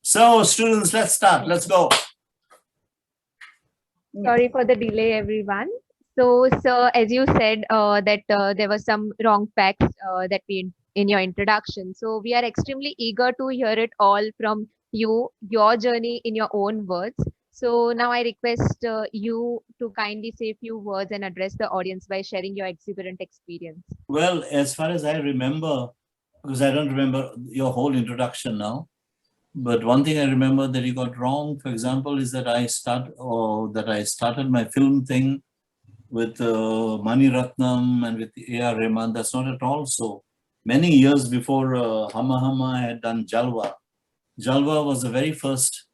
So, students, let's start. Let's go. Sorry for the delay, everyone. So, sir, as you said that there were some wrong facts that we in your introduction. So, we are extremely eager to hear it all from you, your journey in your own words. So, now I request you to kindly say a few words and address the audience by sharing your exuberant experience. Well, as far as I remember, because I don't remember your whole introduction now, but one thing I remember that you got wrong, for example, is that I started my film thing with Mani Ratnam and with A.R. Rahman. That's not at all so. Many years before Hama Hama, I had done Jalwa. Jalwa was the very first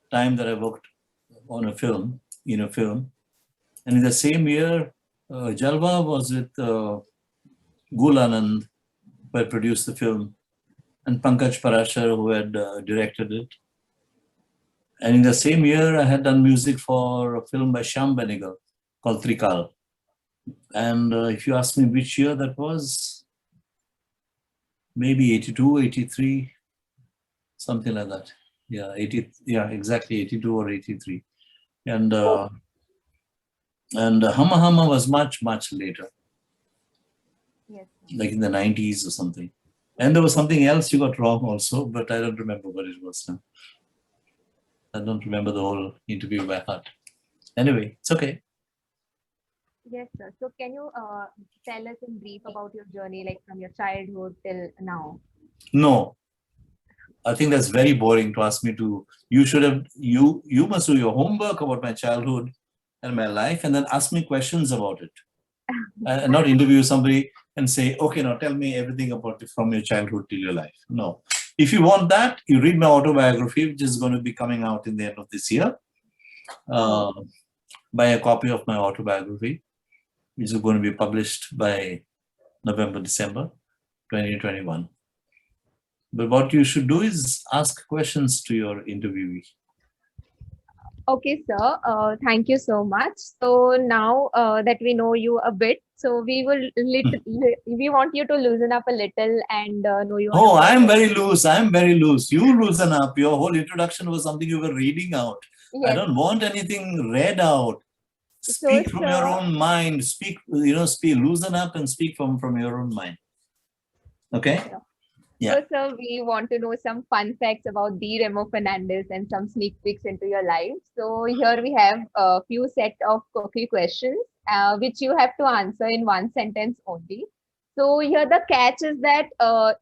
time that I worked on a film, in a film. And in the same year, Jalwa was with Gul Anand, who had produced the film, and Pankaj Parashar, who had directed it. And in the same year, I had done music for a film by Shyam Benegal called Trikal. And if you ask me which year that was, maybe 82, 83, something like that. Yeah, exactly 82 or 83. And Hama Hama was much, much later. Yes. Like in the 90s or something. And there was something else you got wrong also, but I don't remember what it was now. I don't remember the whole interview by heart. Anyway, it's okay. Yes, sir. So, can you tell us in brief about your journey, like from your childhood till now? No, I think that's very boring to ask me to. You must do your homework about my childhood and my life and then ask me questions about it. And not interview somebody and say, okay, now tell me everything about it from your childhood till your life. No. If you want that, you read my autobiography, which is going to be coming out in the end of this year. Buy a copy of my autobiography, which is going to be published by November, December 2021. But what you should do is ask questions to your interviewee. Okay, sir. Thank you so much. So now that we know you a bit, so we want you to loosen up a little and know you. Oh, I am very loose. I am very loose. You loosen up. Your whole introduction was something you were reading out. Yes. I don't want anything read out. Speak from your own mind. Speak, loosen up and speak from your own mind. Okay? Sure. Yeah. So, sir, we want to know some fun facts about the Remo Fernandes and some sneak peeks into your life. So here we have a few set of few questions, which you have to answer in one sentence only. So here the catch is that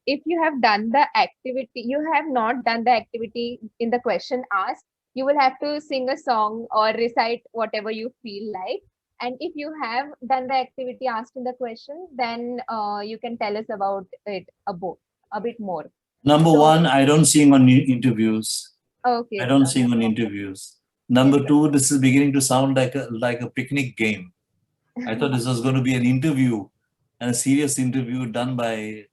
if you have done the activity, you have not done the activity in the question asked, you will have to sing a song or recite whatever you feel like. And if you have done the activity asked in the question, then you can tell us about it a bit more. Number one, I don't sing on interviews. Okay. I don't sing on interviews. Number two, this is beginning to sound like a picnic game. I thought this was going to be an interview and a serious interview done by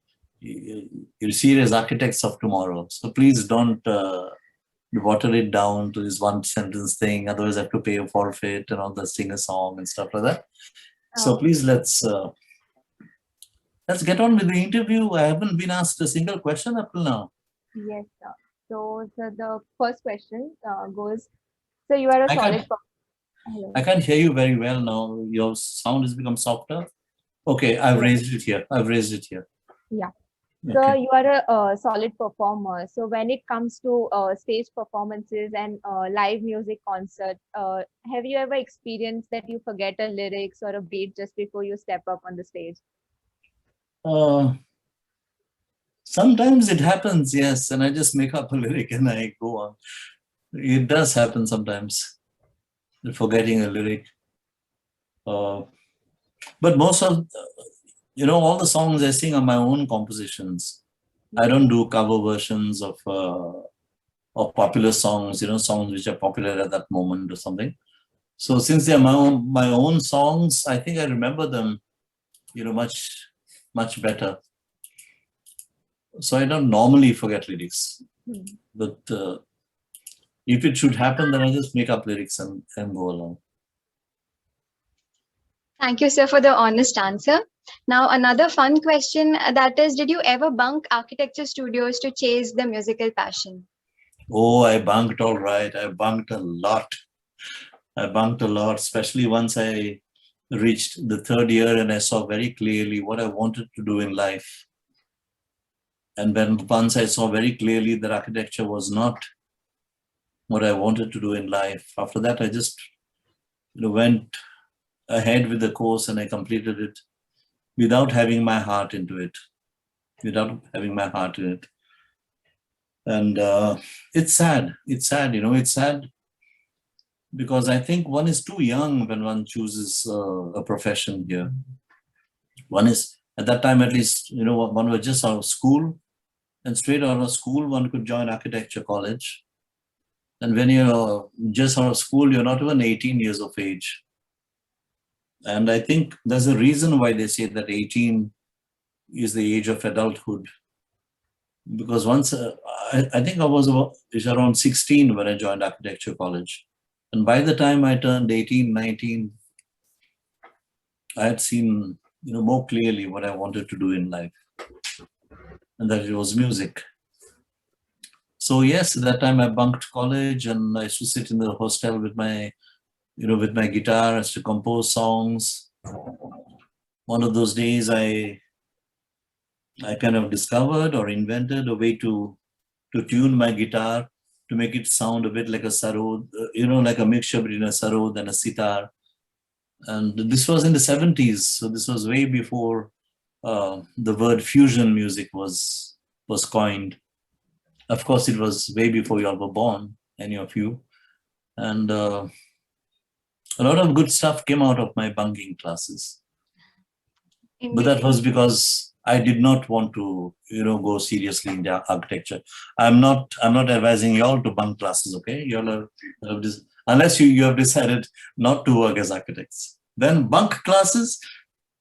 serious architects of tomorrow. So please don't water it down to this one sentence thing. Otherwise, I have to pay a forfeit and all that, sing a song and stuff like that. So please let's get on with the interview. I haven't been asked a single question up till now. Yes, sir. So the first question goes, so you are a solid... I can't hear you very well now. Your sound has become softer. Okay, I've raised it here. Yeah. So okay. You are a solid performer. So when it comes to stage performances and live music concert, have you ever experienced that you forget a lyrics or a beat just before you step up on the stage? Sometimes it happens, yes, and I just make up a lyric and I go on. It does happen sometimes, forgetting a lyric. But most of, all the songs I sing are my own compositions. I don't do cover versions of popular songs, songs which are popular at that moment or something. So since they're my own songs, I think I remember them, much better. So I don't normally forget lyrics, but if it should happen, then I just make up lyrics and go along. Thank you, sir, for the honest answer. Now, another fun question, that is, did you ever bunk architecture studios to chase the musical passion? Oh, I bunked all right. I bunked a lot. I bunked a lot, especially once I reached the third year and I saw very clearly what I wanted to do in life. And when once I saw very clearly that architecture was not what I wanted to do in life, after that I just went ahead with the course and I completed it without having my heart into it, without having my heart in it. And it's sad. It's sad, it's sad because I think one is too young when one chooses a profession here. One is, at that time at least, one was just out of school, and straight out of school, one could join architecture college. And when you're just out of school, you're not even 18 years of age. And I think there's a reason why they say that 18 is the age of adulthood. Because once, I think I was around 16 when I joined architecture college. And by the time I turned 18, 19, I had seen, more clearly what I wanted to do in life. And that it was music. So yes, at that time I bunked college and I used to sit in the hostel with my, with my guitar, I used to compose songs. One of those days I kind of discovered or invented a way to tune my guitar to make it sound a bit like a sarod, like a mixture between a sarod and a sitar. And this was in the 70s. So this was way before the word fusion music was coined. Of course, it was way before you all were born, any of you. And a lot of good stuff came out of my bunking classes. But that was because I did not want to, go seriously in architecture. I'm not advising you all to bunk classes, okay? You all are, unless you have decided not to work as architects. Then bunk classes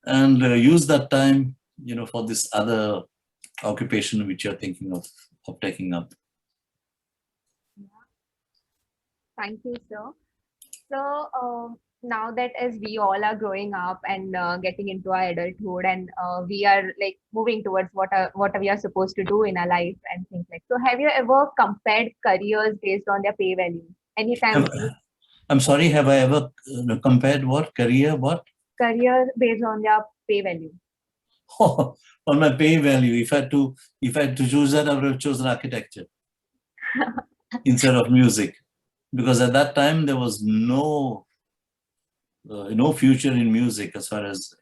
and use that time, for this other occupation which you're thinking of taking up. Thank you, sir. So now that as we all are growing up and getting into our adulthood, and we are like moving towards what we are supposed to do in our life and things like. So have you ever compared careers based on their pay value? Anytime? I'm sorry, have I ever compared what? Career Based on their pay value. Oh, on my pay value. If I had to choose that, I would have chosen architecture instead of music. Because at that time there was no future in music, as far as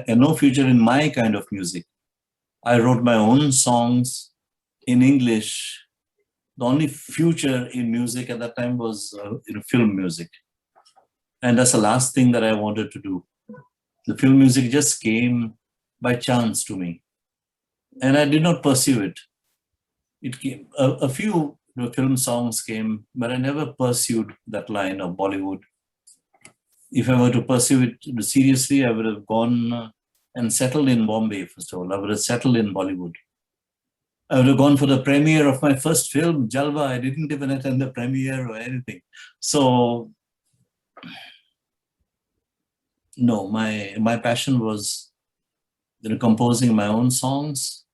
no future in my kind of music. I wrote my own songs in English. The only future in music at that time was film music, and that's the last thing that I wanted to do. The film music just came by chance to me, and I did not pursue it. It came a few film songs came, but I never pursued that line of Bollywood. If I were to pursue it seriously, I would have gone and settled in Bombay, first of all. I would have settled in Bollywood. I would have gone for the premiere of my first film, Jalwa. I didn't even attend the premiere or anything. So, no, my passion was composing my own songs,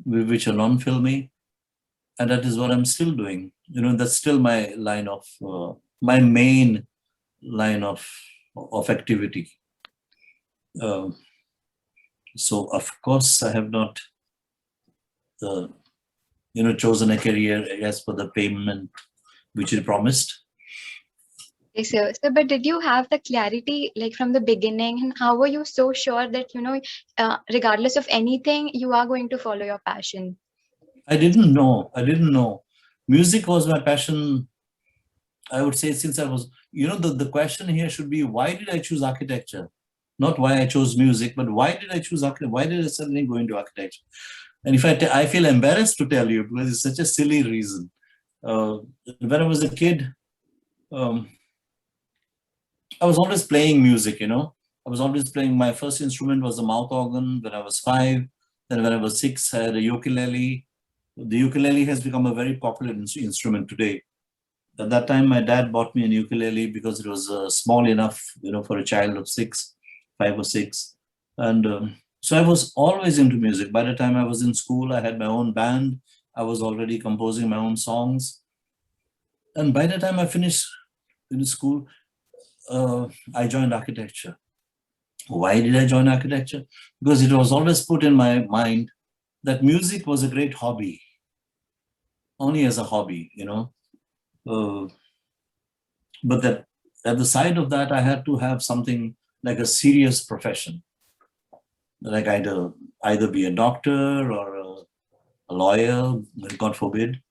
which are non-filmy. And that is what I'm still doing. That's still my line of, my main line of activity. So of course I have not, chosen a career as per the payment which it promised. Okay, so but did you have the clarity like from the beginning, and how were you so sure that regardless of anything, you are going to follow your passion? I didn't know. Music was my passion. I would say since I was, the question here should be, why did I choose architecture? Not why I chose music, but why did I choose architecture? Why did I suddenly go into architecture? And if I feel embarrassed to tell you because it's such a silly reason. When I was a kid, I was always playing music, I was always playing. My first instrument was the mouth organ when I was 5. Then when I was 6, I had a ukulele. The ukulele has become a very popular instrument today. At that time, my dad bought me a ukulele because it was small enough, for a child of 5 or 6. And so I was always into music. By the time I was in school, I had my own band. I was already composing my own songs. And by the time I finished in school, I joined architecture. Why did I join architecture? Because it was always put in my mind that music was a great hobby, only as a hobby, but that at the side of that, I had to have something like a serious profession, like either be a doctor or a lawyer, God forbid,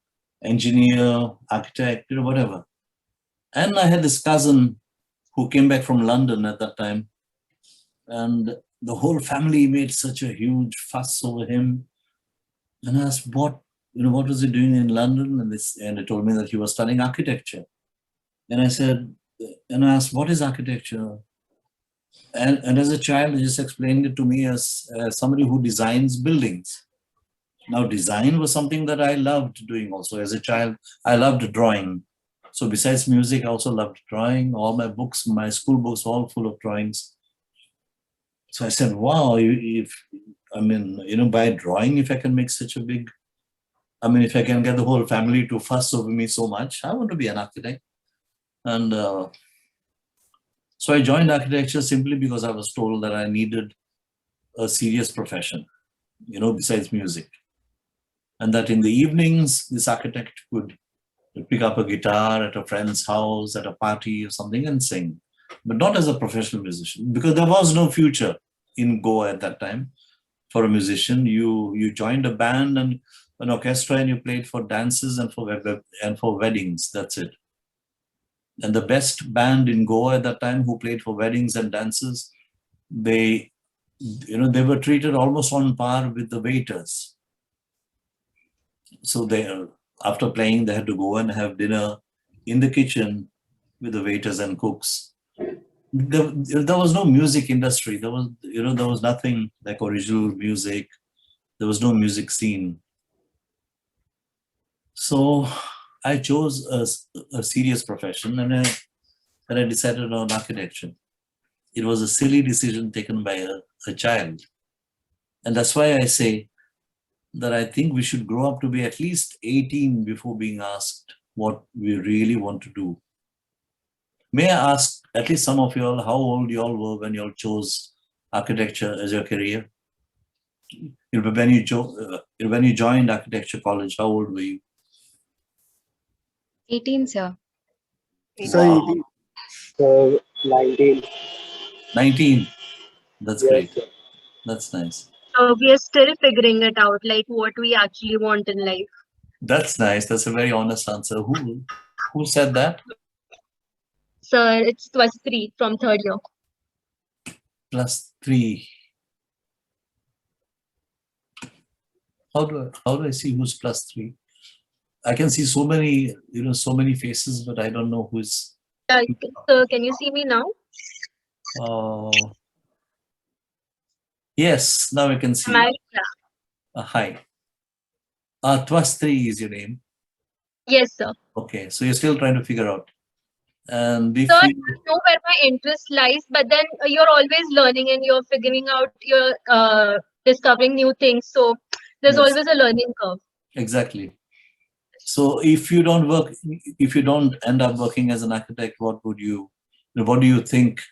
engineer, architect, whatever. And I had this cousin who came back from London at that time, and the whole family made such a huge fuss over him. And I asked, what was he doing in London? And they told me that he was studying architecture. And I asked, what is architecture? And as a child, he just explained it to me as somebody who designs buildings. Now, design was something that I loved doing also. As a child, I loved drawing. So besides music, I also loved drawing. All my books, my school books, all full of drawings. So I said, wow, by drawing, if I can make such a big, if I can get the whole family to fuss over me so much, I want to be an architect. And so I joined architecture simply because I was told that I needed a serious profession, besides music. And that in the evenings, this architect could pick up a guitar at a friend's house, at a party or something and sing, but not as a professional musician, because there was no future in Goa at that time for a musician. You joined a band and an orchestra and you played for dances and for weddings. That's it. And the best band in Goa at that time who played for weddings and dances, they were treated almost on par with the waiters. So after playing, they had to go and have dinner in the kitchen with the waiters and cooks. There was no music industry. There was nothing like original music. There was no music scene. So I chose a serious profession and I decided on architecture. It was a silly decision taken by a child. And that's why I say that I think we should grow up to be at least 18 before being asked what we really want to do. May I ask at least some of you all how old you all were when you all chose architecture as your career? When you joined architecture college, how old were you? 18, sir. Wow. 19. 19. That's Yes, great. sir. That's nice. We are still figuring it out, like what we actually want in life. That's nice. That's a very honest answer. Who said that? Sir, it was 3 from third year. +3. How do I see who's +3? I can see so many faces, but I don't know who's. Sir, can you see me now? Yes, now I can see. Am I? Hi. +3 is your name. Yes, sir. Okay, so you're still trying to figure out. And if Sir, I you, know where my interest lies, but then you're always learning and you're figuring out, you're discovering new things. So there's Yes. always a learning curve. Exactly. So if you don't end up working as an architect, what do you think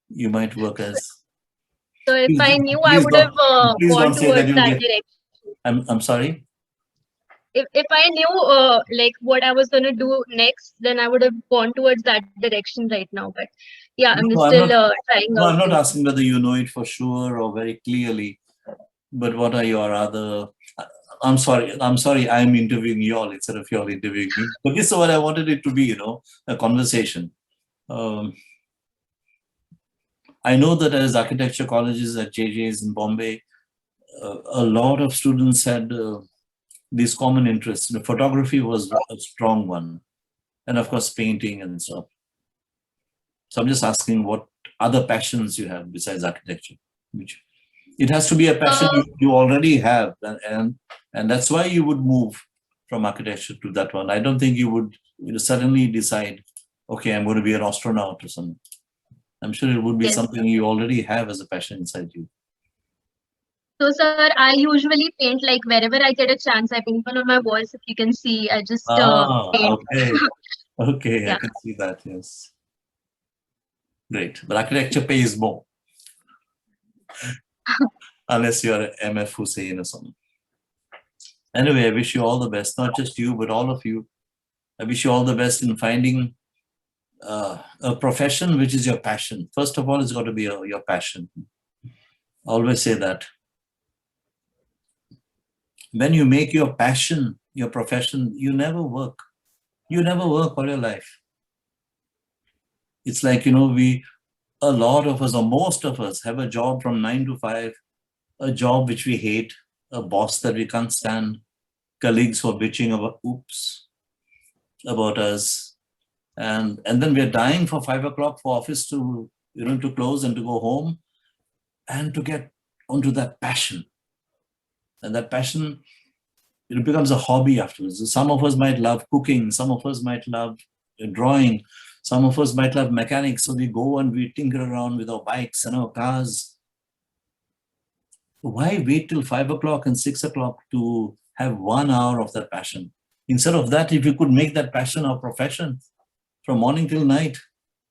you might work as? So if Please- I knew, I please would don't- have please gone don't say that towards you'll that get- direction. I'm sorry. If I knew like what I was gonna do next, then I would have gone towards that direction right now. But yeah, I'm No, I'm still not- trying No, out. I'm not asking whether you know it for sure or very clearly, but what are your other? I'm sorry. I'm interviewing you all instead of you all interviewing me. But this is what I wanted it to be, a conversation. I know that as architecture colleges at JJ's in Bombay, a lot of students had these common interests. Photography was a strong one, and of course painting and so on. So I'm just asking what other passions you have besides architecture. Which it has to be a passion you already have, and that's why you would move from architecture to that one. I don't think you would suddenly decide, okay, I'm going to be an astronaut or something. I'm sure it would be Yes. something you already have as a passion inside you. So, sir, I usually paint like wherever I get a chance. I paint one on my walls. If you can see, I just paint. Okay. Okay, I Yeah. can see that, yes. Great. But architecture pays more. Unless you're MF Hussein or something. Anyway, I wish you all the best. Not just you, but all of you. I wish you all the best in finding a profession which is your passion. First of all, it's got to be your passion. Always say that. When you make your passion your profession, you never work. You never work all your life. It's like, a lot of us, or most of us, have a job from 9 to 5, a job which we hate, a boss that we can't stand, colleagues who are bitching about us. And then we're dying for 5 o'clock for office to close and to go home and to get onto that passion. And that passion, it becomes a hobby afterwards. Some of us might love cooking, some of us might love drawing, some of us might love mechanics. So we go and we tinker around with our bikes and our cars. Why wait till 5 o'clock and 6 o'clock to have 1 hour of that passion? Instead of that, if you could make that passion our profession from morning till night,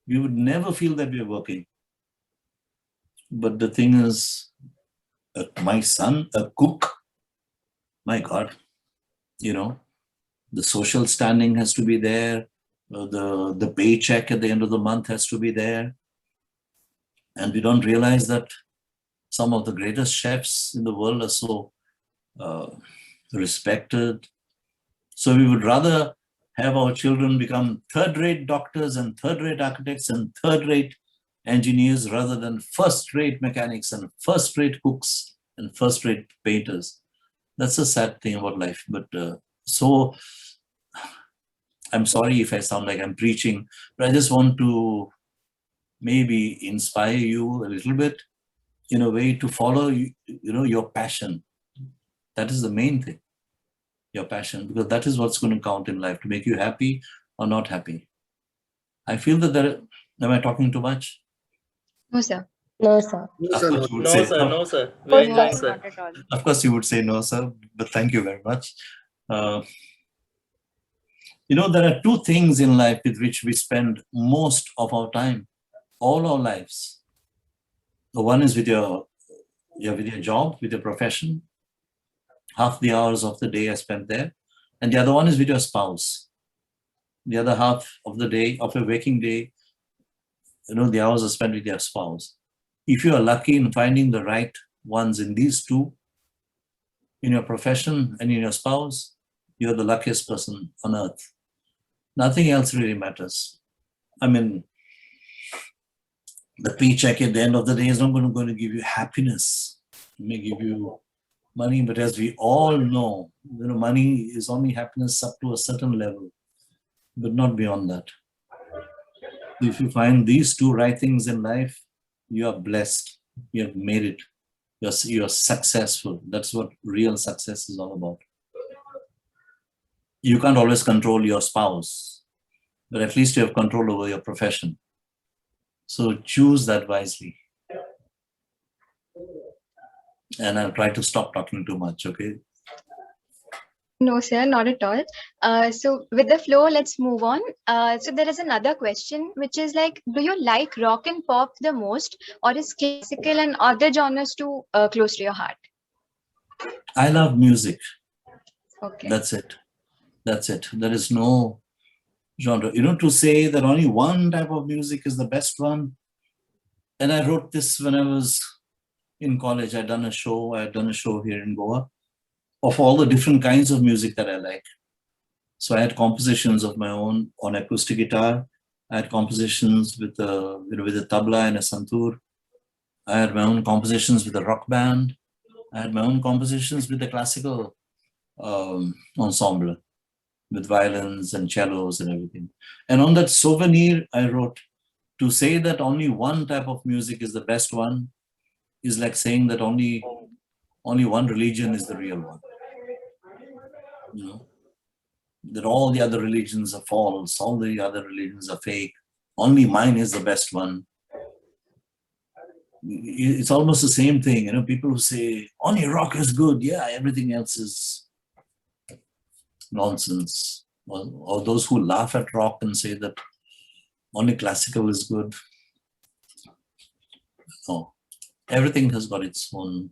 we would never feel that we're working. But the thing is, my son, a cook, my God, the social standing has to be there. The paycheck at the end of the month has to be there. And we don't realize that some of the greatest chefs in the world are so respected. So we would rather have our children become third-rate doctors and third-rate architects and third-rate engineers rather than first-rate mechanics and first-rate cooks and first-rate painters. That's a sad thing about life. But so I'm sorry if I sound like I'm preaching, but I just want to maybe inspire you a little bit in a way to follow your passion. That is the main thing, your passion, because that is what's going to count in life, to make you happy or not happy. I feel that am I talking too much? No, sir. No, sir. Of course you would No, say sir. No, sir. No, Very sir, nice, not sir. at all. Of course you would say no, sir, but thank you very much. There are 2 things in life with which we spend most of our time, all our lives. The one is with your job, with your profession. Half the hours of the day are spent there. And the other one is with your spouse. The other half of the day, of a waking day, the hours are spent with your spouse. If you are lucky in finding the right ones in these 2, in your profession and in your spouse, you're the luckiest person on earth. Nothing else really matters. I mean, the paycheck at the end of the day is not going to give you happiness. It may give you money, but as we all know, money is only happiness up to a certain level, but not beyond that. If you find these 2 right things in life, you are blessed. You have made it. You're successful. That's what real success is all about. You can't always control your spouse, but at least you have control over your profession. So choose that wisely. And I'll try to stop talking too much, okay? No, sir, not at all. So with the flow, let's move on. So there is another question, which is like, do you like rock and pop the most, or is classical and other genres too close to your heart? I love music. Okay. That's it. There is no genre. To say that only one type of music is the best one. And I wrote this when I was in college. I had done a show here in Goa of all the different kinds of music that I like. So I had compositions of my own on acoustic guitar. I had compositions with a tabla and a santoor. I had my own compositions with a rock band. I had my own compositions with the classical ensemble, with violins and cellos and everything. And on that souvenir, I wrote, to say that only one type of music is the best one is like saying that only one religion is the real one. That all the other religions are false, all the other religions are fake. Only mine is the best one. it's almost the same thing. People who say only rock is good, yeah, everything else is nonsense. Or those who laugh at rock and say that only classical is good. No, everything has got its own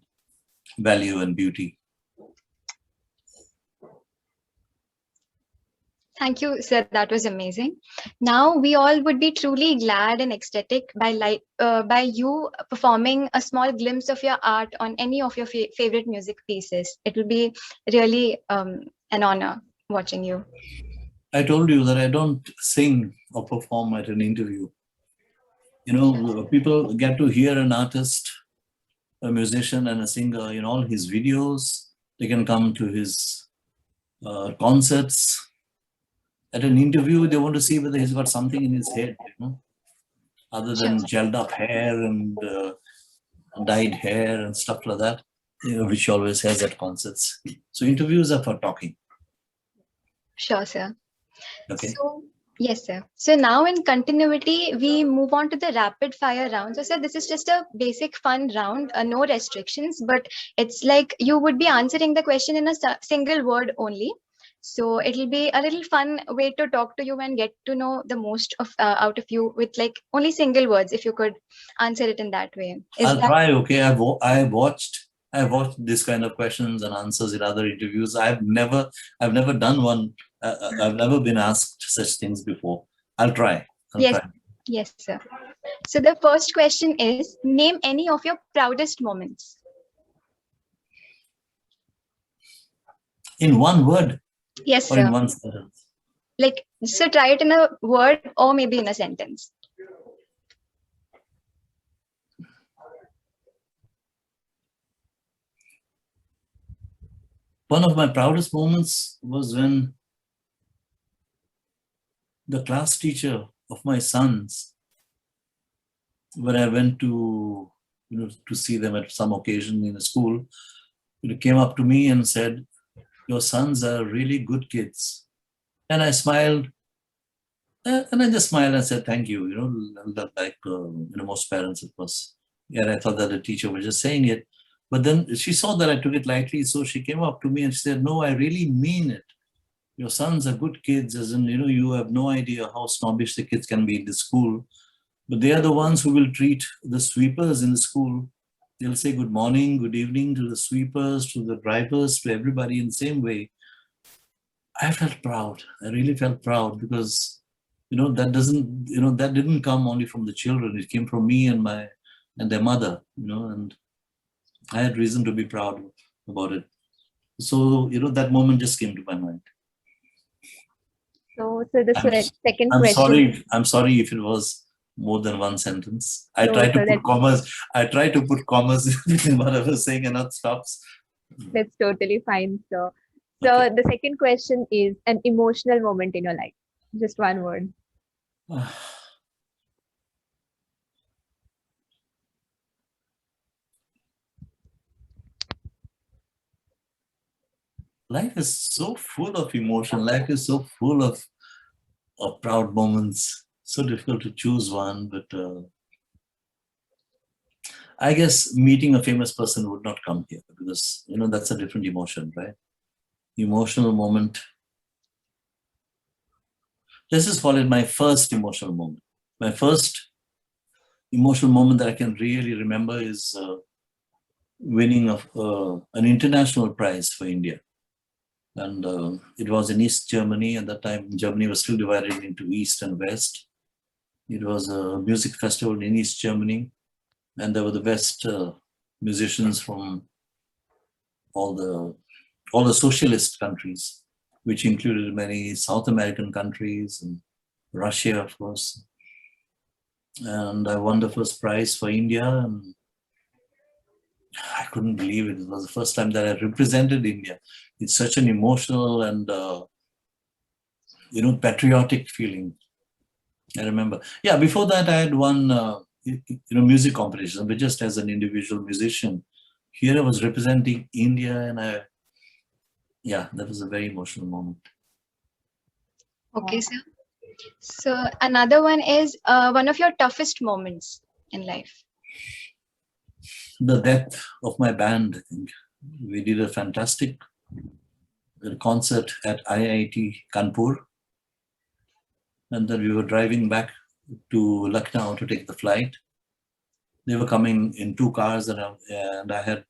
value and beauty. Thank you, sir. That was amazing. Now we all would be truly glad and ecstatic by you performing a small glimpse of your art on any of your favorite music pieces. It will be really an honor watching you. I told you that I don't sing or perform at an interview. People get to hear an artist, a musician and a singer in all his videos. They can come to his concerts. At an interview, they want to see whether he's got something in his head, other than gelled up hair and dyed hair and stuff like that, which he always has at concerts. So interviews are for talking. Sure, sir. Okay. So, yes, sir. So now in continuity, we move on to the rapid fire round. So, sir, this is just a basic fun round, no restrictions, but it's like you would be answering the question in a single word only. So it'll be a little fun way to talk to you and get to know the most of out of you with like only single words. If you could answer it in that way, I'll try. Okay, I've watched this kind of questions and answers in other interviews. I've never done one. I've never been asked such things before. I'll try. Yes, sir. So the first question is: name any of your proudest moments. In one word. Yes, or sir. In one sentence. Like, so try it in a word or maybe in a sentence. One of my proudest moments was when the class teacher of my sons, when I went to see them at some occasion in a school, came up to me and said, "Your sons are really good kids." And I smiled, and I just smiled and said, "Thank you." Like most parents, of course. Yeah, I thought that the teacher was just saying it. But then she saw that I took it lightly, so she came up to me and she said, "No, I really mean it. Your sons are good kids, as in, you have no idea how snobbish the kids can be in the school. But they are the ones who will treat the sweepers in the school. They'll say good morning, good evening to the sweepers, to the drivers, to everybody in the same way." I felt proud. I really felt proud because, that didn't come only from the children. It came from me and their mother, and I had reason to be proud about it. So, that moment just came to my mind. So the second question. I'm sorry if it was more than one sentence. I tried to put commas. I tried to put commas in what I was saying and not stops. That's totally fine, sir. So okay. The second question is an emotional moment in your life. Just one word. Life is so full of emotion. Life is so full of proud moments. So difficult to choose one, but I guess meeting a famous person would not come here because, that's a different emotion, right? Emotional moment. Let's just call it my first emotional moment. My first emotional moment that I can really remember is winning of an international prize for India. And it was in East Germany. At that time, Germany was still divided into East and West. It was a music festival in East Germany. And there were the best musicians from all the socialist countries, which included many South American countries and Russia, of course. And I won the first prize for India, and I couldn't believe it. It was the first time that I represented India. It's such an emotional and patriotic feeling. I remember. Yeah, before that I had won music competition, but just as an individual musician. Here I was representing India, and that was a very emotional moment. Okay, sir. So another one is one of your toughest moments in life. the death of my band, I think. We did a fantastic concert at IIT Kanpur. And then we were driving back to Lucknow to take the flight. They were coming in 2 cars, and I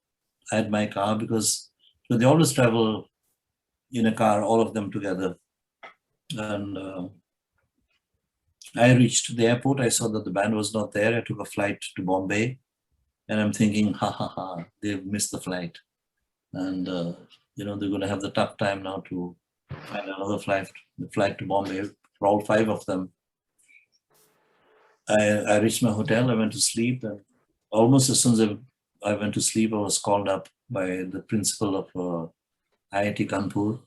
had my car, because so they always travel in a car, all of them together. And I reached the airport. I saw that the band was not there. I took a flight to Bombay, and I'm thinking, ha ha ha, they've missed the flight, and they're going to have the tough time now to find another flight to Bombay for all 5 of them. I reached my hotel. I went to sleep, and almost as soon as I went to sleep, I was called up by the principal of IIT Kanpur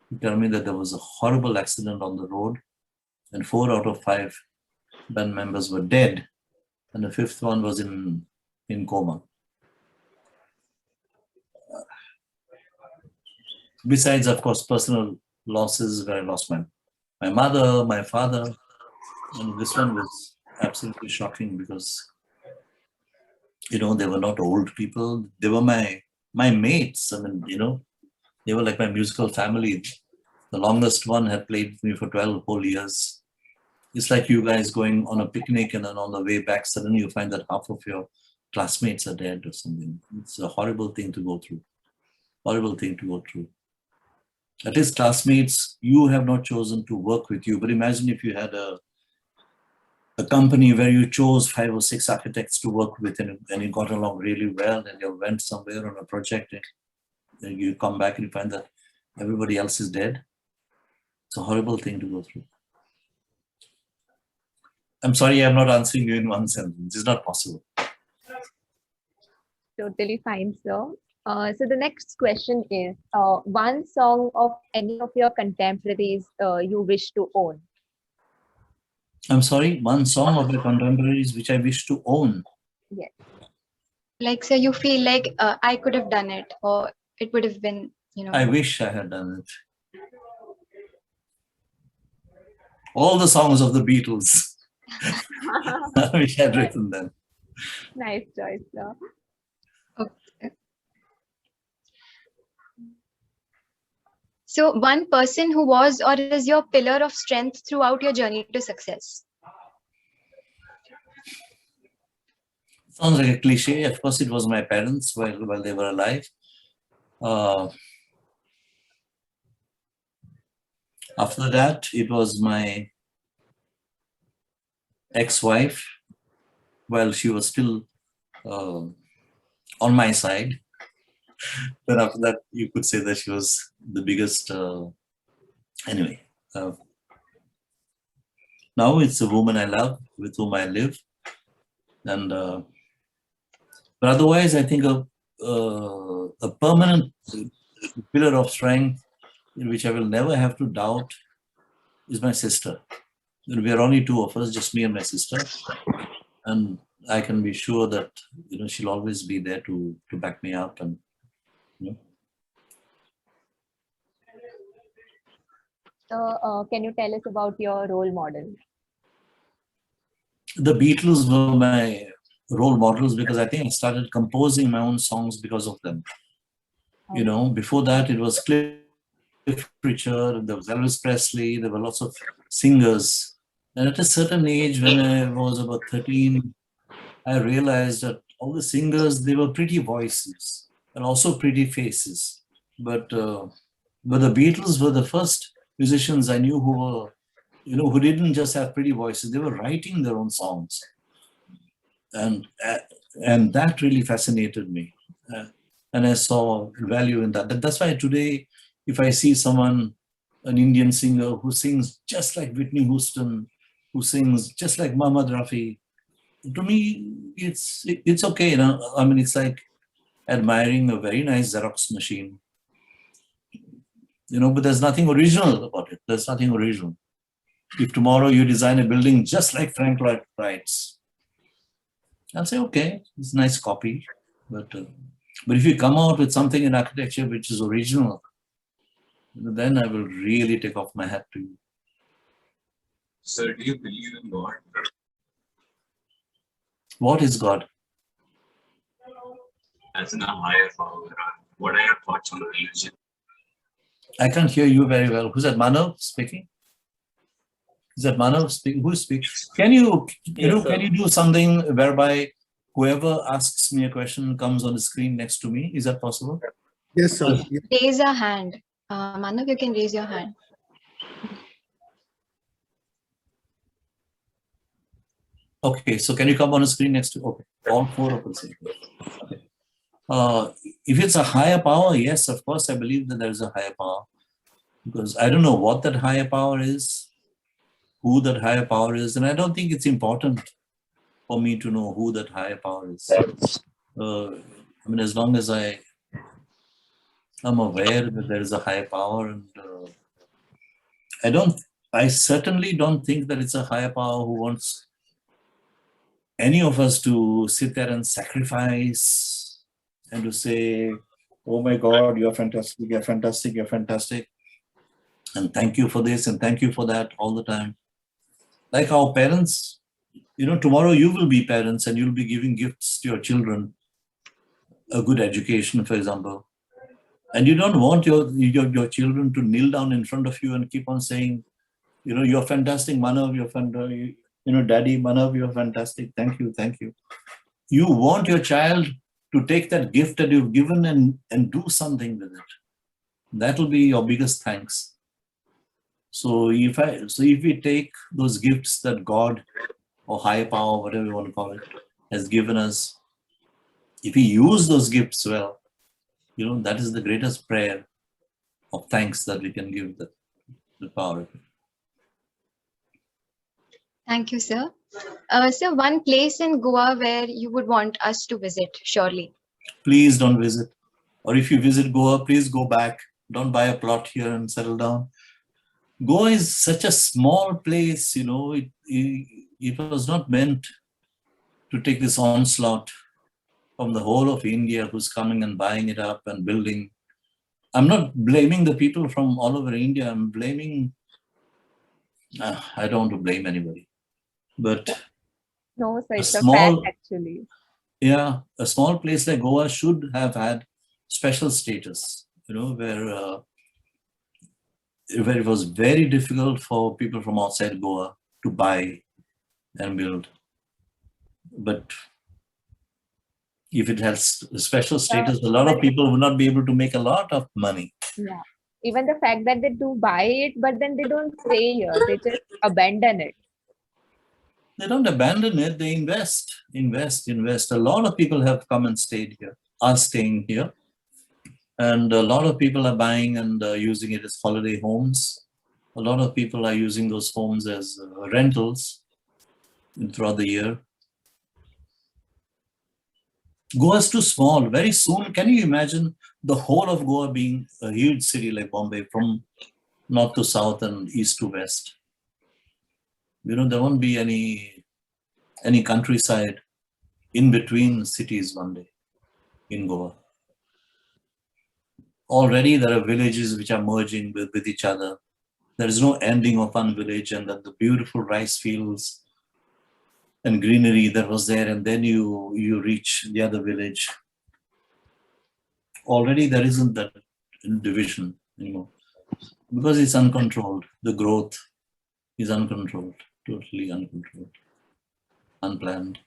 to tell me that there was a horrible accident on the road, and 4 out of 5 band members were dead, and the 5th one was in coma. Besides, of course, personal losses, where I lost my mother, my father, and this one was absolutely shocking, because they were not old people. They were my mates. I mean, they were like my musical family. The longest one had played with me for 12 whole years. It's like you guys going on a picnic, and then on the way back, suddenly you find that half of your classmates are dead or something. It's a horrible thing to go through. Horrible thing to go through. At least classmates, you have not chosen to work with you. But imagine if you had a company where you chose 5 or 6 architects to work with, and you got along really well, and you went somewhere on a project, and you come back and you find that everybody else is dead. It's a horrible thing to go through. I'm sorry, I'm not answering you in one sentence. It's not possible. Totally fine, sir. So the next question is, one song of any of your contemporaries you wish to own? I'm sorry, one song of your contemporaries which I wish to own. Yes. Like, so you feel like I could have done it, or it would have been, I wish I had done it. All the songs of the Beatles. I wish I'd written them. Nice choice, sir. Okay. So one person who was or is your pillar of strength throughout your journey to success? Sounds like a cliche. Of course, it was my parents while they were alive. After that, it was my ex-wife, while she was still on my side. Then after that, you could say that she was the biggest. Anyway, now it's a woman I love, with whom I live, and but otherwise, I think a permanent pillar of strength, in which I will never have to doubt, is my sister. We are only 2 of us, just me and my sister, and I can be sure that she'll always be there to back me up. And So can you tell us about your role model? The Beatles were my role models, because I think I started composing my own songs because of them. Before that, it was Cliff Richard, there was Elvis Presley, there were lots of singers. And at a certain age, when I was about 13, I realized that all the singers, they were pretty voices and also pretty faces. But the Beatles were the first musicians I knew who were, who didn't just have pretty voices. They were writing their own songs. And that really fascinated me. And I saw value in that. That's why today, if I see someone, an Indian singer who sings just like Whitney Houston, who sings just like Muhammad Rafi, to me, it's okay. I mean, it's like admiring a very nice Xerox machine. But there's nothing original about it. There's nothing original. If tomorrow you design a building just like Frank Lloyd Wright's, I'll say, okay, it's a nice copy. But if you come out with something in architecture which is original, then I will really take off my hat to you. Sir, do you believe in God? What is God? as in a higher power? Or what are your thoughts on religion? I can't hear you very well. Who's that? Manav speaking? Is that Manav speaking? Who speaks? Can you, Yes, can sir. you do something whereby whoever asks me a question comes on the screen next to me? Is that possible? Yes, sir. Yes. Raise a hand. Manav, you can raise your hand. Okay, so can you come on the screen next to? Okay, all four of us. Okay. If it's a higher power, yes, of course, I believe that there is a higher power, because I don't know what that higher power is, who that higher power is, and I don't think it's important for me to know who that higher power is. I mean, as long as I am aware that there is a higher power, and I certainly don't think that it's a higher power who wants any of us to sit there and sacrifice and to say, oh my God, you're fantastic, you're fantastic, you're fantastic. And thank you for this and thank you for that all the time. Like our parents, tomorrow you will be parents and you'll be giving gifts to your children, a good education, for example. And you don't want your children to kneel down in front of you and keep on saying, you're fantastic, Manav, you're fantastic, Daddy, Manav, you're fantastic, thank you, thank you. You want your child to take that gift that you've given and do something with it. That will be your biggest thanks. So if we take those gifts that God or higher power, whatever you want to call it, has given us, if we use those gifts well, that is the greatest prayer of thanks that we can give the power of it. Thank you, sir. Sir, one place in Goa where you would want us to visit, surely. Please don't visit. Or if you visit Goa, please go back. Don't buy a plot here and settle down. Goa is such a small place, it was not meant to take this onslaught from the whole of India who's coming and buying it up and building. I'm not blaming the people from all over India. I'm blaming, I don't want to blame anybody, but No, so a it's a fact small, actually. yeah, a small place like Goa should have had special status, where it was very difficult for people from outside Goa to buy and build. But if it has special status, a lot of people will not be able to make a lot of money. Yeah. Even the fact that they do buy it, but then they don't stay here. They just abandon it. They don't abandon it, they invest. A lot of people have come and stayed here, are staying here. And a lot of people are buying and using it as holiday homes. A lot of people are using those homes as rentals throughout the year. Goa is too small. Very soon, can you imagine the whole of Goa being a huge city like Bombay, from north to south and east to west? There won't be any countryside in between cities one day in Goa. Already there are villages which are merging with each other. There is no ending of one village, and that the beautiful rice fields and greenery that was there, and then you reach the other village. Already there isn't that division anymore because it's uncontrolled. The growth is uncontrolled, totally uncontrolled, unplanned.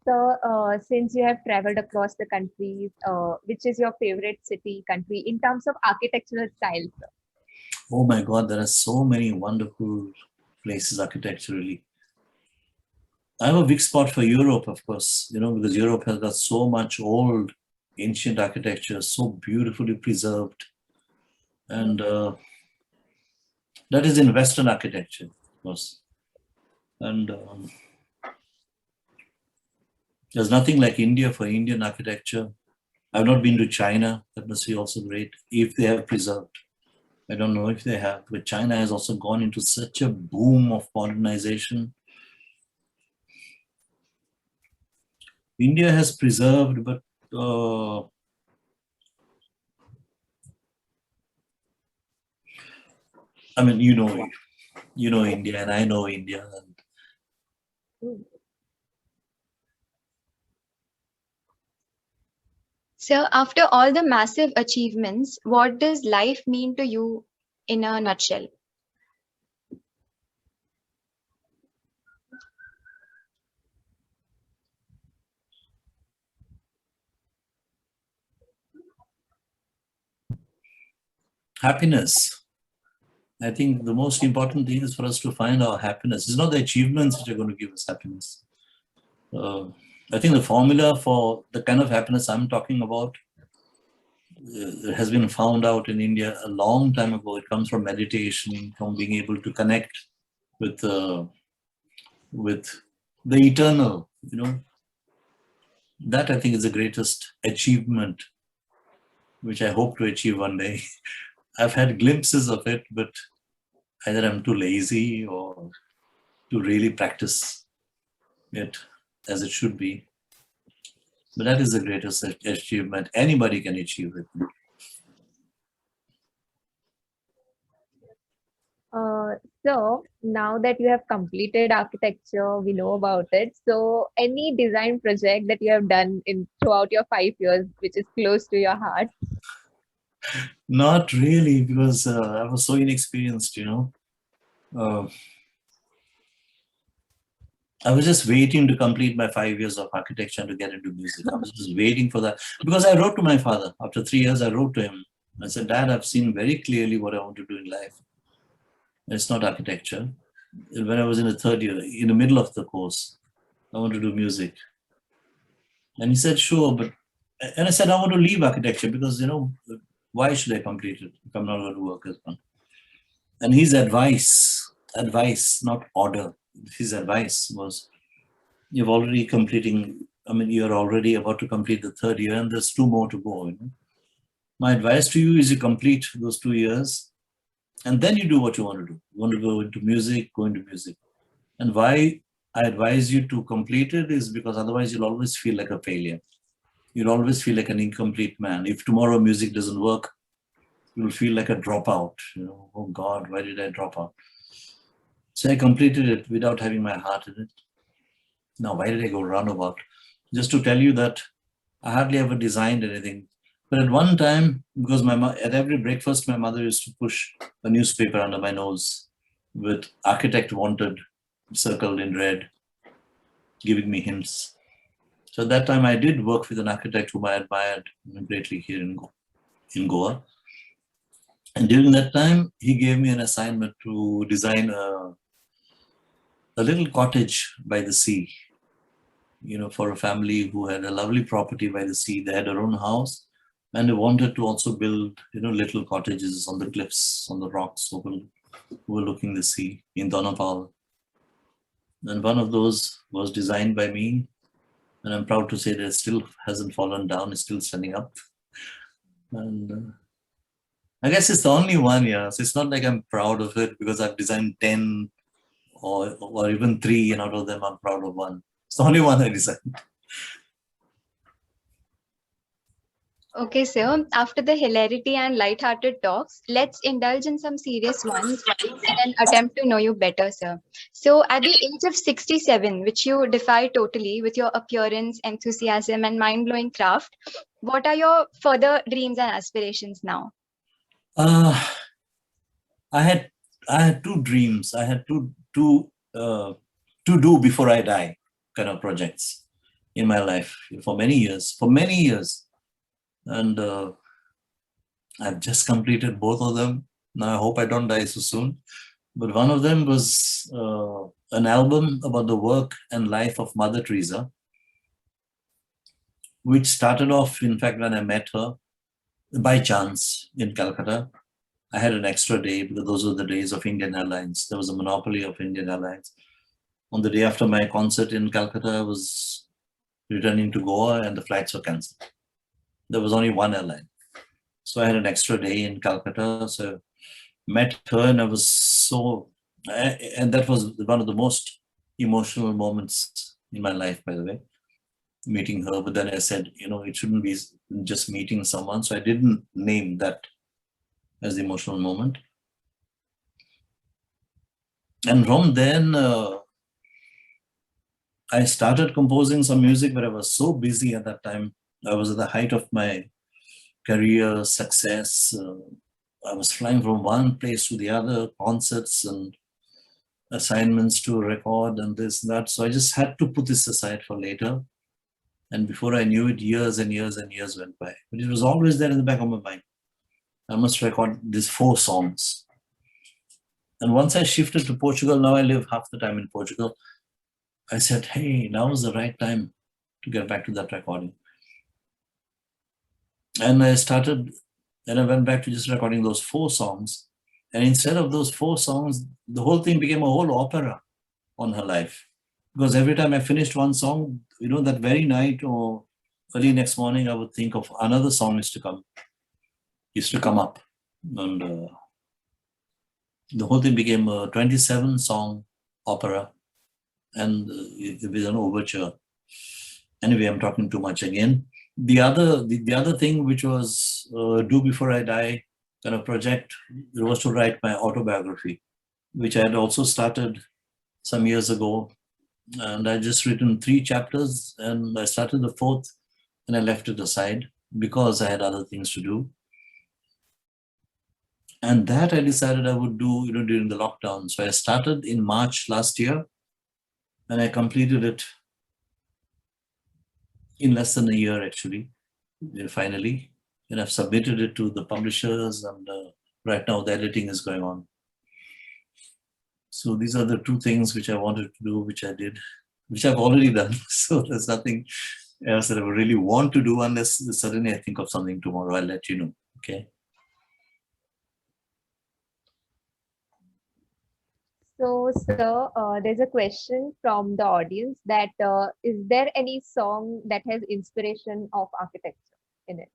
So, since you have traveled across the countries, which is your favorite city, country in terms of architectural styles? Oh my God, there are so many wonderful places architecturally. I have a big spot for Europe, of course, because Europe has got so much old, ancient architecture, so beautifully preserved. And that is in Western architecture, of course. And there's nothing like India for Indian architecture. I've not been to China. That must be also great if they have preserved. I don't know if they have, but China has also gone into such a boom of modernization. India has preserved, but I mean, you know India, and I know India, and Hmm. So, after all the massive achievements, what does life mean to you in a nutshell? Happiness. I think the most important thing is for us to find our happiness. It's not the achievements which are going to give us happiness. I think the formula for the kind of happiness I'm talking about has been found out in India a long time ago. It comes from meditation, from being able to connect with with the eternal. That I think is the greatest achievement, which I hope to achieve one day. I've had glimpses of it, but either I'm too lazy or to really practice it as it should be. But that is the greatest achievement. Anybody can achieve it. So now that you have completed architecture, we know about it. So any design project that you have done in throughout your 5 years, which is close to your heart? Not really, because I was so inexperienced, Uh, I was just waiting to complete my 5 years of architecture and to get into music. I was just waiting for that. Because I wrote to my father. After 3 years, I wrote to him. I said, Dad, I've seen very clearly what I want to do in life. It's not architecture. When I was in the third year, in the middle of the course, I want to do music. And he said, sure, but, and I said, I want to leave architecture because, why should I complete it if I'm not going to work as one? And his advice, not order, his advice was, you're already about to complete the third year and there's 2 more to go. My advice to you is you complete those 2 years and then you do what you want to do. You want to go into music, go into music. And why I advise you to complete it is because otherwise you'll always feel like a failure. You'll always feel like an incomplete man. If tomorrow music doesn't work, you'll feel like a dropout. Oh God, why did I drop out? So I completed it without having my heart in it. Now, why did I go roundabout? Just to tell you that I hardly ever designed anything. But at one time, because at every breakfast, my mother used to push a newspaper under my nose with architect wanted circled in red, giving me hints. So at that time, I did work with an architect whom I admired greatly here in Goa. And during that time, he gave me an assignment to design a little cottage by the sea, for a family who had a lovely property by the sea. They had their own house and they wanted to also build, little cottages on the cliffs, on the rocks overlooking the sea in Donapal. And one of those was designed by me. And I'm proud to say that it still hasn't fallen down. It's still standing up. And I guess it's the only one, yeah. So it's not like I'm proud of it because I've designed 10 or even 3, and out of them I'm proud of 1. It's the only one I designed. Okay, so after the hilarity and light-hearted talks, let's indulge in some serious ones in an attempt to know you better, sir. So, at the age of 67, which you defy totally with your appearance, enthusiasm, and mind-blowing craft, what are your further dreams and aspirations now? I had 2 dreams. I had two to do before I die kind of projects in my life for many years. And I've just completed both of them. Now I hope I don't die so soon. But one of them was an album about the work and life of Mother Teresa, which started off, in fact, when I met her by chance in Calcutta. I had an extra day because those were the days of Indian Airlines. There was a monopoly of Indian Airlines. On the day after my concert in Calcutta, I was returning to Goa and the flights were cancelled. There was only one airline. So I had an extra day in Calcutta. So met her and I was and that was one of the most emotional moments in my life, by the way, meeting her. But then I said, it shouldn't be just meeting someone. So I didn't name that as the emotional moment. And from then, I started composing some music, but I was so busy at that time. I was at the height of my career success. I was flying from one place to the other, concerts and assignments to record and this and that. So I just had to put this aside for later. And before I knew it, years and years and years went by. But it was always there in the back of my mind. I must record these 4 songs. And once I shifted to Portugal, now I live half the time in Portugal. I said, hey, now is the right time to get back to that recording. And I went back to just recording those 4 songs. And instead of those 4 songs, the whole thing became a whole opera on her life. Because every time I finished one song, that very night or early next morning, I would think of another song used to come up. And the whole thing became a 27-song opera and with an overture. Anyway, I'm talking too much again. The other thing, which was Do Before I Die kind of project, it was to write my autobiography, which I had also started some years ago. And I just written 3 chapters, and I started the 4th, and I left it aside because I had other things to do. And that I decided I would do, during the lockdown. So I started in March last year, and I completed it in less than a year, actually, finally. And I've submitted it to the publishers, and right now the editing is going on. So these are the 2 things which I wanted to do, which I did, which I've already done. So there's nothing else that I would really want to do, unless suddenly I think of something tomorrow. I'll let you know. Okay. So, sir, there's a question from the audience that is there any song that has inspiration of architecture in it,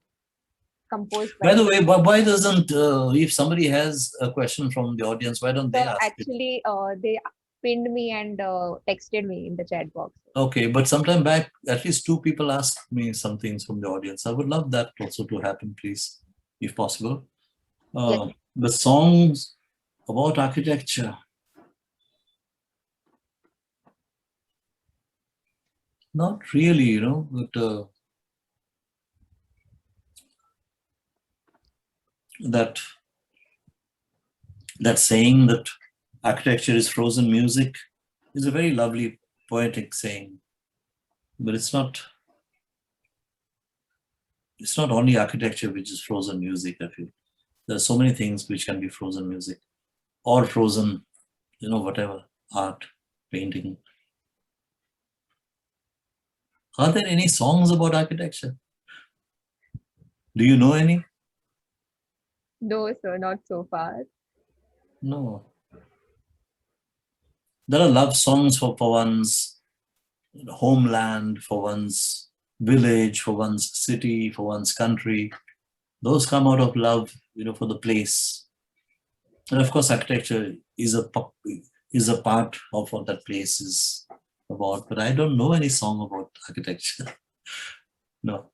composed By the you? way, why doesn't, if somebody has a question from the audience, why don't they So ask it? actually, they pinned me and texted me in the chat box. Okay, but sometime back, at least 2 people asked me some things from the audience. I would love that also to happen, please, if possible. Yes. The songs about architecture. Not really, but that saying that architecture is frozen music is a very lovely poetic saying, but it's not only architecture which is frozen music. I feel there are so many things which can be frozen music or frozen, whatever, art, painting. Are there any songs about architecture? Do you know any? No, sir, not so far. No. There are love songs for one's homeland, for one's village, for one's city, for one's country. Those come out of love, for the place. And of course, architecture is a part of what that place is about. But I don't know any song about architecture. No.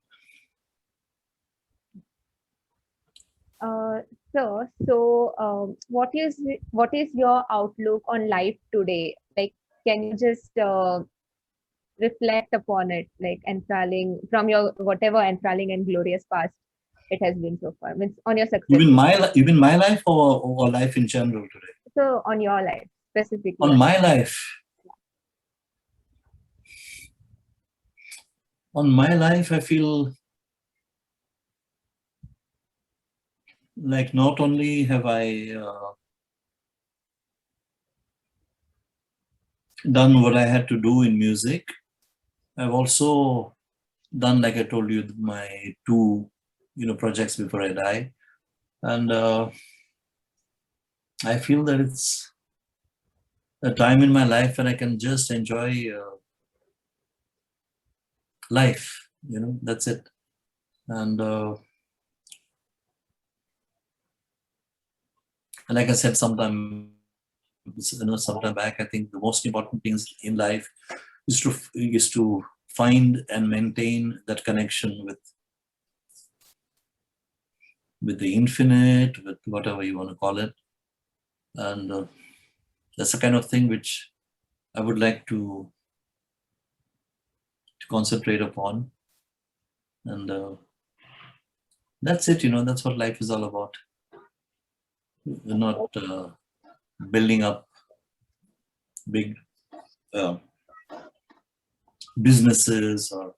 Sir, so what is your outlook on life today? Like, can you just reflect upon it, like enthralling from your whatever enthralling and glorious past it has been so far? Means on your success. Even my life or life in general today? So on your life specifically. On my life. On my life, I feel like not only have I done what I had to do in music, I've also done, like I told you, my 2 projects before I die. And I feel that it's a time in my life when I can just enjoy life, that's it. And like I said sometime back, I think the most important things in life is to find and maintain that connection with the infinite, with whatever you want to call it. And that's the kind of thing which I would like to concentrate upon. And that's it, that's what life is all about. We're not building up big businesses or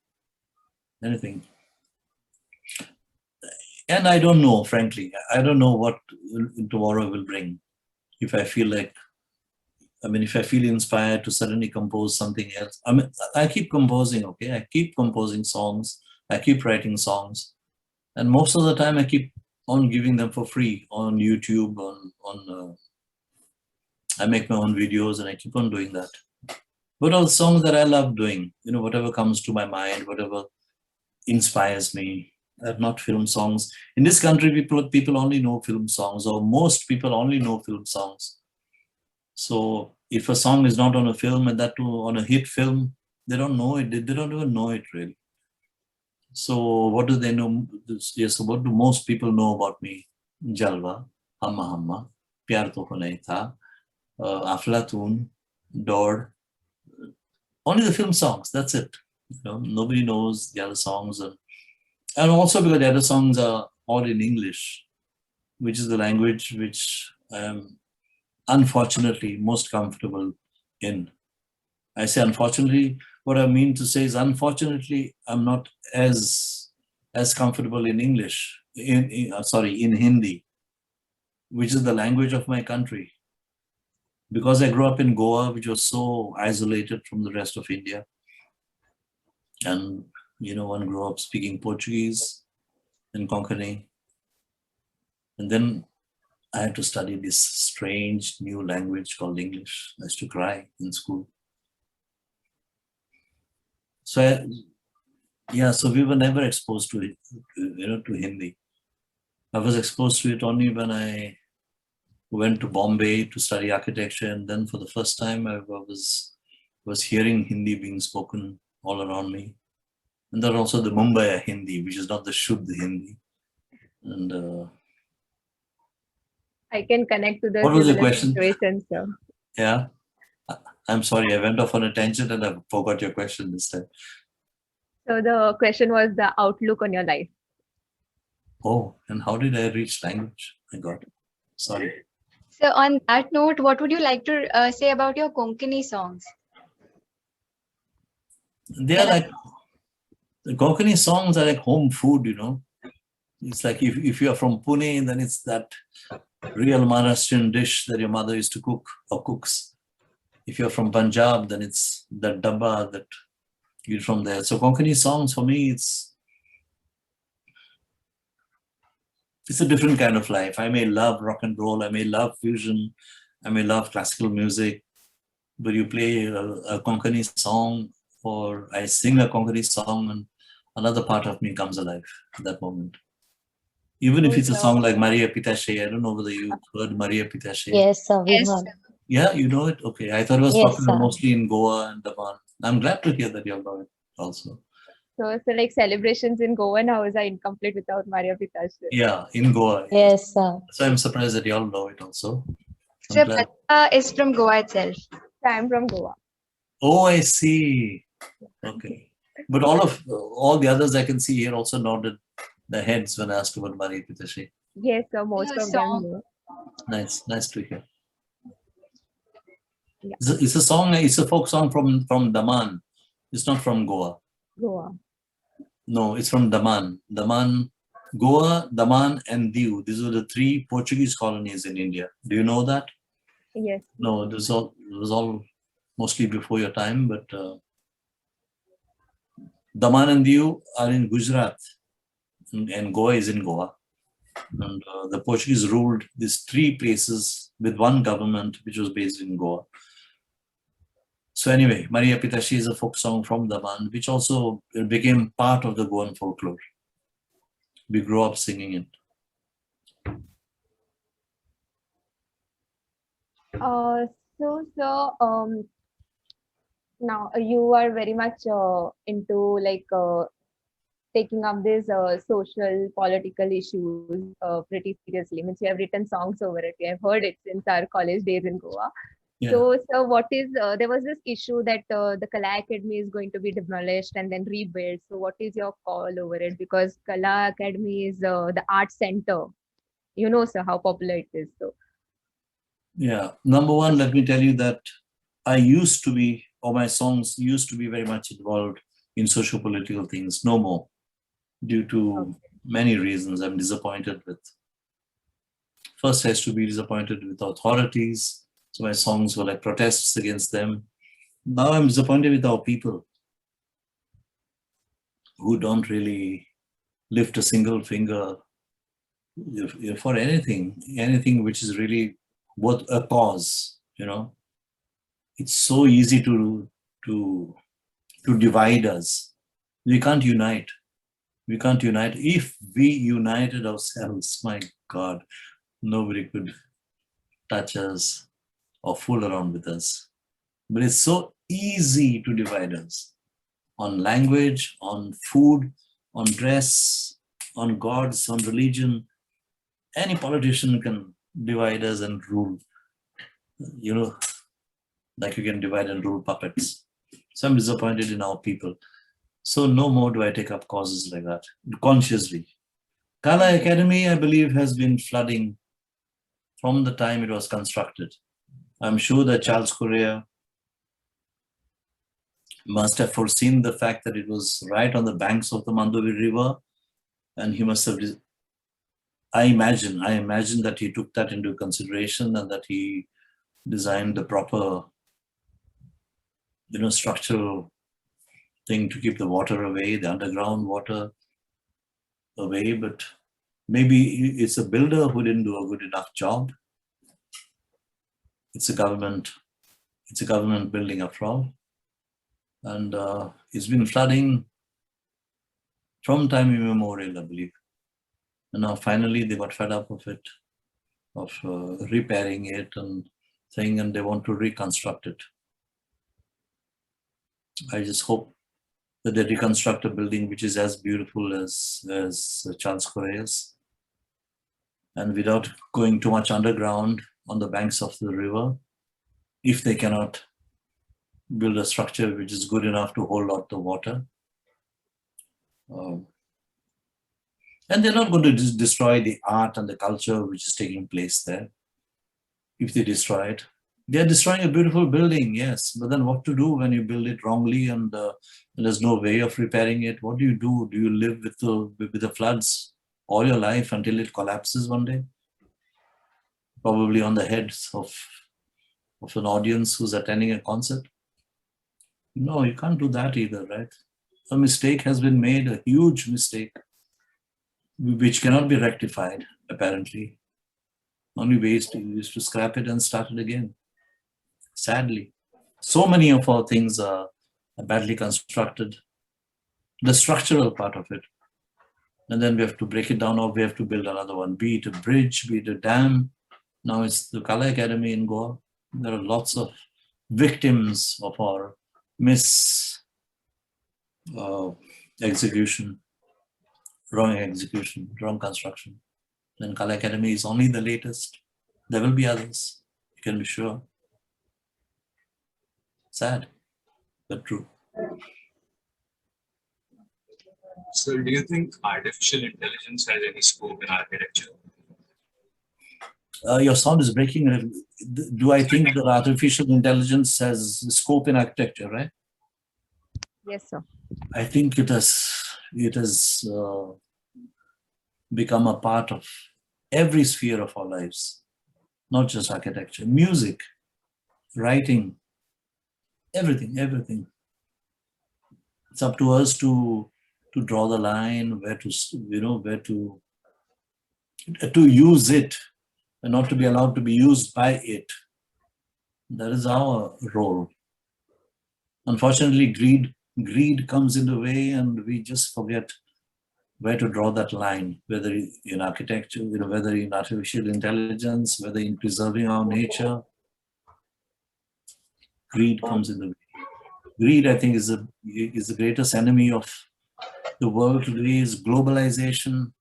anything. And I don't know, frankly, I don't know what tomorrow will bring. If I feel inspired to suddenly compose something else. I keep composing, okay? I keep composing songs. I keep writing songs. And most of the time I keep on giving them for free on YouTube, I make my own videos and I keep on doing that. But all the songs that I love doing, whatever comes to my mind, whatever inspires me. Not film songs. In this country, people only know film songs, or most people only know film songs. So if a song is not on a film, and that too on a hit film, they don't know it. They don't even know it really. So what do they know? Yes, so what do most people know about me? Jalwa, Hamma Hamma, Pyar To Nahi Tha, Aflatun, Dord. Only the film songs. That's it. Nobody knows the other songs, and also because the other songs are all in English, which is the language which I am unfortunately most comfortable in. I say unfortunately, what I mean to say is unfortunately, I'm not as comfortable in English, in Hindi, which is the language of my country. Because I grew up in Goa, which was so isolated from the rest of India. And, one grew up speaking Portuguese and Konkani. And then I had to study this strange new language called English. I used to cry in school. So so we were never exposed to it, to Hindi. I was exposed to it only when I went to Bombay to study architecture, and then for the first time I was hearing Hindi being spoken all around me. And then also the Mumbai Hindi, which is not the Shuddh Hindi. And I can connect to the what was the similar question? situation, sir. Yeah. I'm sorry, I went off on a tangent and I forgot your question this time. So the question was the outlook on your life. Oh, and how did I reach language? My God, sorry. So on that note, what would you like to say about your Konkani songs? They are like, the Konkani songs are like home food, It's like if you are from Pune, then it's that real Maharashtrian dish that your mother used to cook or cooks. If you're from Punjab, then it's that dabba that you're from there. So Konkani songs for me, it's a different kind of life. I may love rock and roll, I may love fusion, I may love classical music, but you play a Konkani song, or I sing a Konkani song, and another part of me comes alive at that moment. Even if it's a song like Maria Pitache, I don't know whether you've heard Maria Pitache. Yes, sir, we Yes. heard. Yeah, you know it? Okay, I thought it was Yes, popular sir. mostly in Goa and Daman. I'm glad to hear that you know it also. So like celebrations in Goan house are incomplete without Maria Pitache. Yeah, in Goa. Yes, sir. So I'm surprised that you all know it also. I'm So glad. Pratibha is from Goa itself. I'm from Goa. Oh, I see. Okay. But all the others I can see here also nodded their heads when asked about Maria Pitache. Yes, so most Her of them song. know. Nice to hear. Yeah. It's a song, it's a folk song from Daman. It's not from Goa. Goa. No, it's from Daman. Daman, Goa, Daman, and Diu. These are the 3 Portuguese colonies in India. Do you know that? Yes. No, it was all mostly before your time, but Daman and Diu are in Gujarat, and Goa is in Goa. And the Portuguese ruled these 3 places with one government, which was based in Goa. So anyway, Maria Pitache is a folk song from Daman, which also became part of the Goan folklore. We grew up singing it. Now you are very much into like taking up these social political issues pretty seriously. Means you have written songs over it. We have heard it since our college days in Goa. Yeah. So what is, there was this issue that the Kala Academy is going to be demolished and then rebuilt. So what is your call over it? Because Kala Academy is the art center. You know, sir, how popular it is. So Yeah. Number one, let me tell you that I used to be, or my songs used to be very much involved in socio-political things. No more, due to many reasons. I'm disappointed with. First, I used to be disappointed with authorities. So my songs were like protests against them. Now I'm disappointed with our people who don't really lift a single finger for anything which is really worth a cause. You know, it's so easy to divide us. We can't unite. We can't unite. If we united ourselves, my God, nobody could touch us or fool around with us. But it's so easy to divide us on language, on food, on dress, on gods, on religion. Any politician can divide us and rule, you know, like you can divide and rule puppets. So I'm disappointed in our people. So no more do I take up causes like that, consciously. Kala Academy, I believe, has been flooding from the time it was constructed. I'm sure that Charles Correa must have foreseen the fact that it was right on the banks of the Mandovi River, and he must have, I imagine that he took that into consideration and that he designed the proper, structural thing to keep the water away, the underground water away. But maybe it's a builder who didn't do a good enough job. It's a government building after all. And it's been flooding from time immemorial, I believe. And now finally they got fed up of it, of repairing it and they want to reconstruct it. I just hope that they reconstruct a building which is as beautiful as Charles Correa's, and without going too much underground on the banks of the river. If they cannot build a structure which is good enough to hold out the water. And they're not going to destroy the art and the culture which is taking place there. If they destroy it, they're destroying a beautiful building, yes. But then what to do when you build it wrongly and there's no way of repairing it? What do you do? Do you live with the floods all your life until it collapses one day? Probably on the heads of an audience who's attending a concert. No, you can't do that either, right? A mistake has been made, a huge mistake, which cannot be rectified, apparently. Only way is to scrap it and start it again. Sadly, so many of our things are badly constructed, the structural part of it. And then we have to break it down, or we have to build another one, be it a bridge, be it a dam. Now it's the Kala Academy in Goa. There are lots of victims of our execution, wrong construction. And Kala Academy is only the latest. There will be others, you can be sure. Sad, but true. So do you think artificial intelligence has any scope in architecture? Your sound is breaking. Do I think that artificial intelligence has scope in architecture, right? yes, sir. I think it has become a part of every sphere of our lives, not just architecture, music, writing, everything. It's up to us to draw the line, where to use it and not to be allowed to be used by it. That is our role. Unfortunately, greed comes in the way, and we just forget where to draw that line, whether in architecture, whether in artificial intelligence, whether in preserving our nature. Greed comes in the way. Greed, I think, is the greatest enemy of the world today. Is globalization.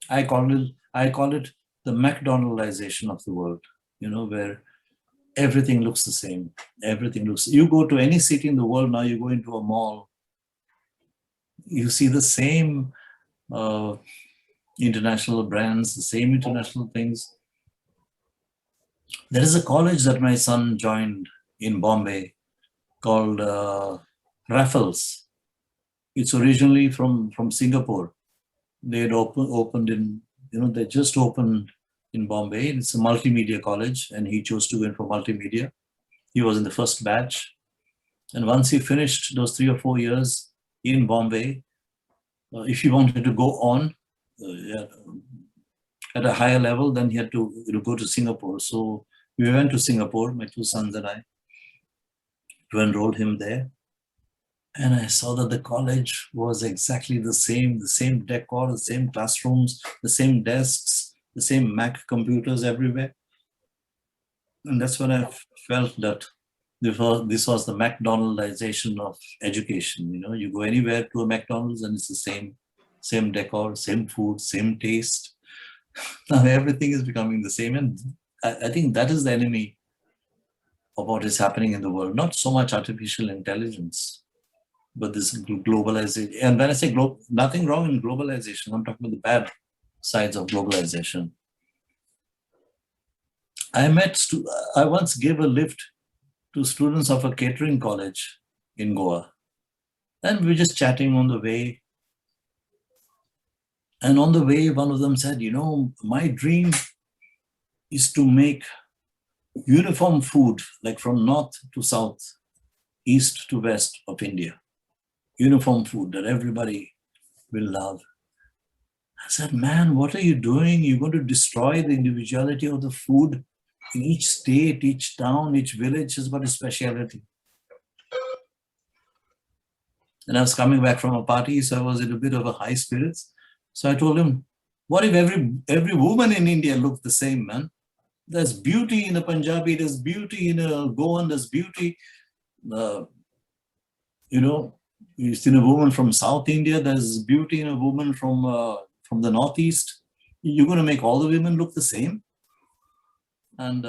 I call it the McDonaldization of the world. Where everything looks the same. Everything looks, you go to any city in the world now, you go into a mall, you see the same international brands, the same international things. There is a college that my son joined in Bombay called Raffles. It's originally from Singapore. They had opened in, they just opened in Bombay. It's a multimedia college, and he chose to go in for multimedia. He was in the first batch. And once he finished those 3 or 4 years in Bombay, if he wanted to go on at a higher level, then he had to go to Singapore. So we went to Singapore, my 2 sons and I, to enroll him there. And I saw that the college was exactly the same decor, the same classrooms, the same desks, the same Mac computers everywhere. And that's when I felt that this was the McDonaldization of education. You go anywhere to a McDonald's and it's the same decor, same food, same taste. Now everything is becoming the same. And I think that is the enemy of what is happening in the world. Not so much artificial intelligence, but this globalization. And when I say nothing wrong in globalization, I'm talking about the bad sides of globalization. I once gave a lift to students of a catering college in Goa. And we were just chatting on the way. And on the way, one of them said, my dream is to make uniform food, like from north to south, east to west of India. Uniform food that everybody will love. I said, man, what are you doing? You're going to destroy the individuality of the food. In each state, each town, each village has got a speciality. And I was coming back from a party, so I was in a bit of a high spirits. So I told him, what if every woman in India looked the same, man? There's beauty in a Punjabi, there's beauty in a Goan, there's beauty. You've seen a woman from South India, there's beauty in a woman from the Northeast. You're going to make all the women look the same? And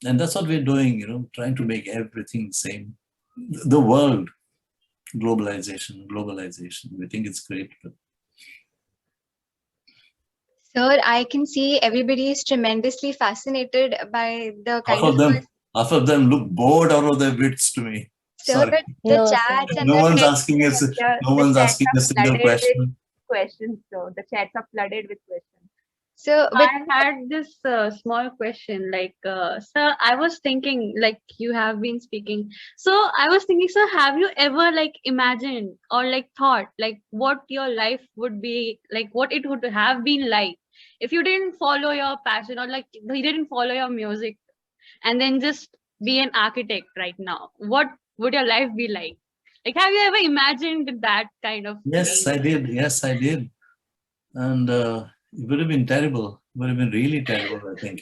that's what we're doing, trying to make everything the same. The world, globalization. We think it's great. But Sir, I can see everybody is tremendously fascinated by the kind half of them look bored out of their wits to me. Sir, Sorry. the No, sir. chats and No the one's text- asking us. The No one's chats asking are a single flooded with question. questions, so the chats are flooded with questions. So, I had this small question, sir, I was thinking, you have been speaking. So I was thinking, sir, have you ever imagined or thought what your life would be, what it would have been like if you didn't follow your passion or you didn't follow your music and then just be an architect right now? What would your life be like? Have you ever imagined that kind of Yes, thing? I did. Yes, I did. And it would have been terrible. It would have been really terrible, I think,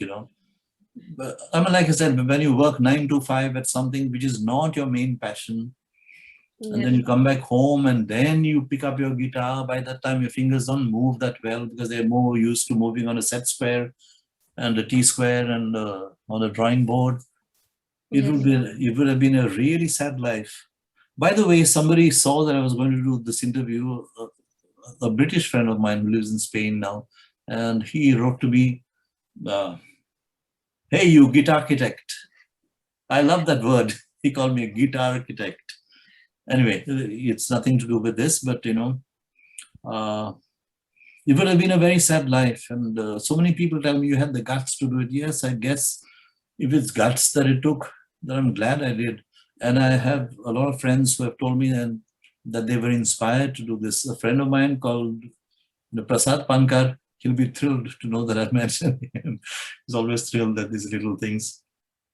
But I mean, like I said, when you work 9 to 5 at something which is not your main passion, and then you come back home and then you pick up your guitar, by that time your fingers don't move that well because they're more used to moving on a set square and a T-square and on a drawing board. It would have been a really sad life. By the way, somebody saw that I was going to do this interview, a British friend of mine who lives in Spain now, and he wrote to me, hey, you guitar architect. I love that word. He called me a guitar architect. Anyway, it's nothing to do with this, but it would have been a very sad life. And so many people tell me you had the guts to do it. Yes, I guess if it's guts that it took, then I'm glad I did. And I have a lot of friends who have told me that they were inspired to do this. A friend of mine called Prasad Pankar, he'll be thrilled to know that I've mentioned him. He's always thrilled at these little things.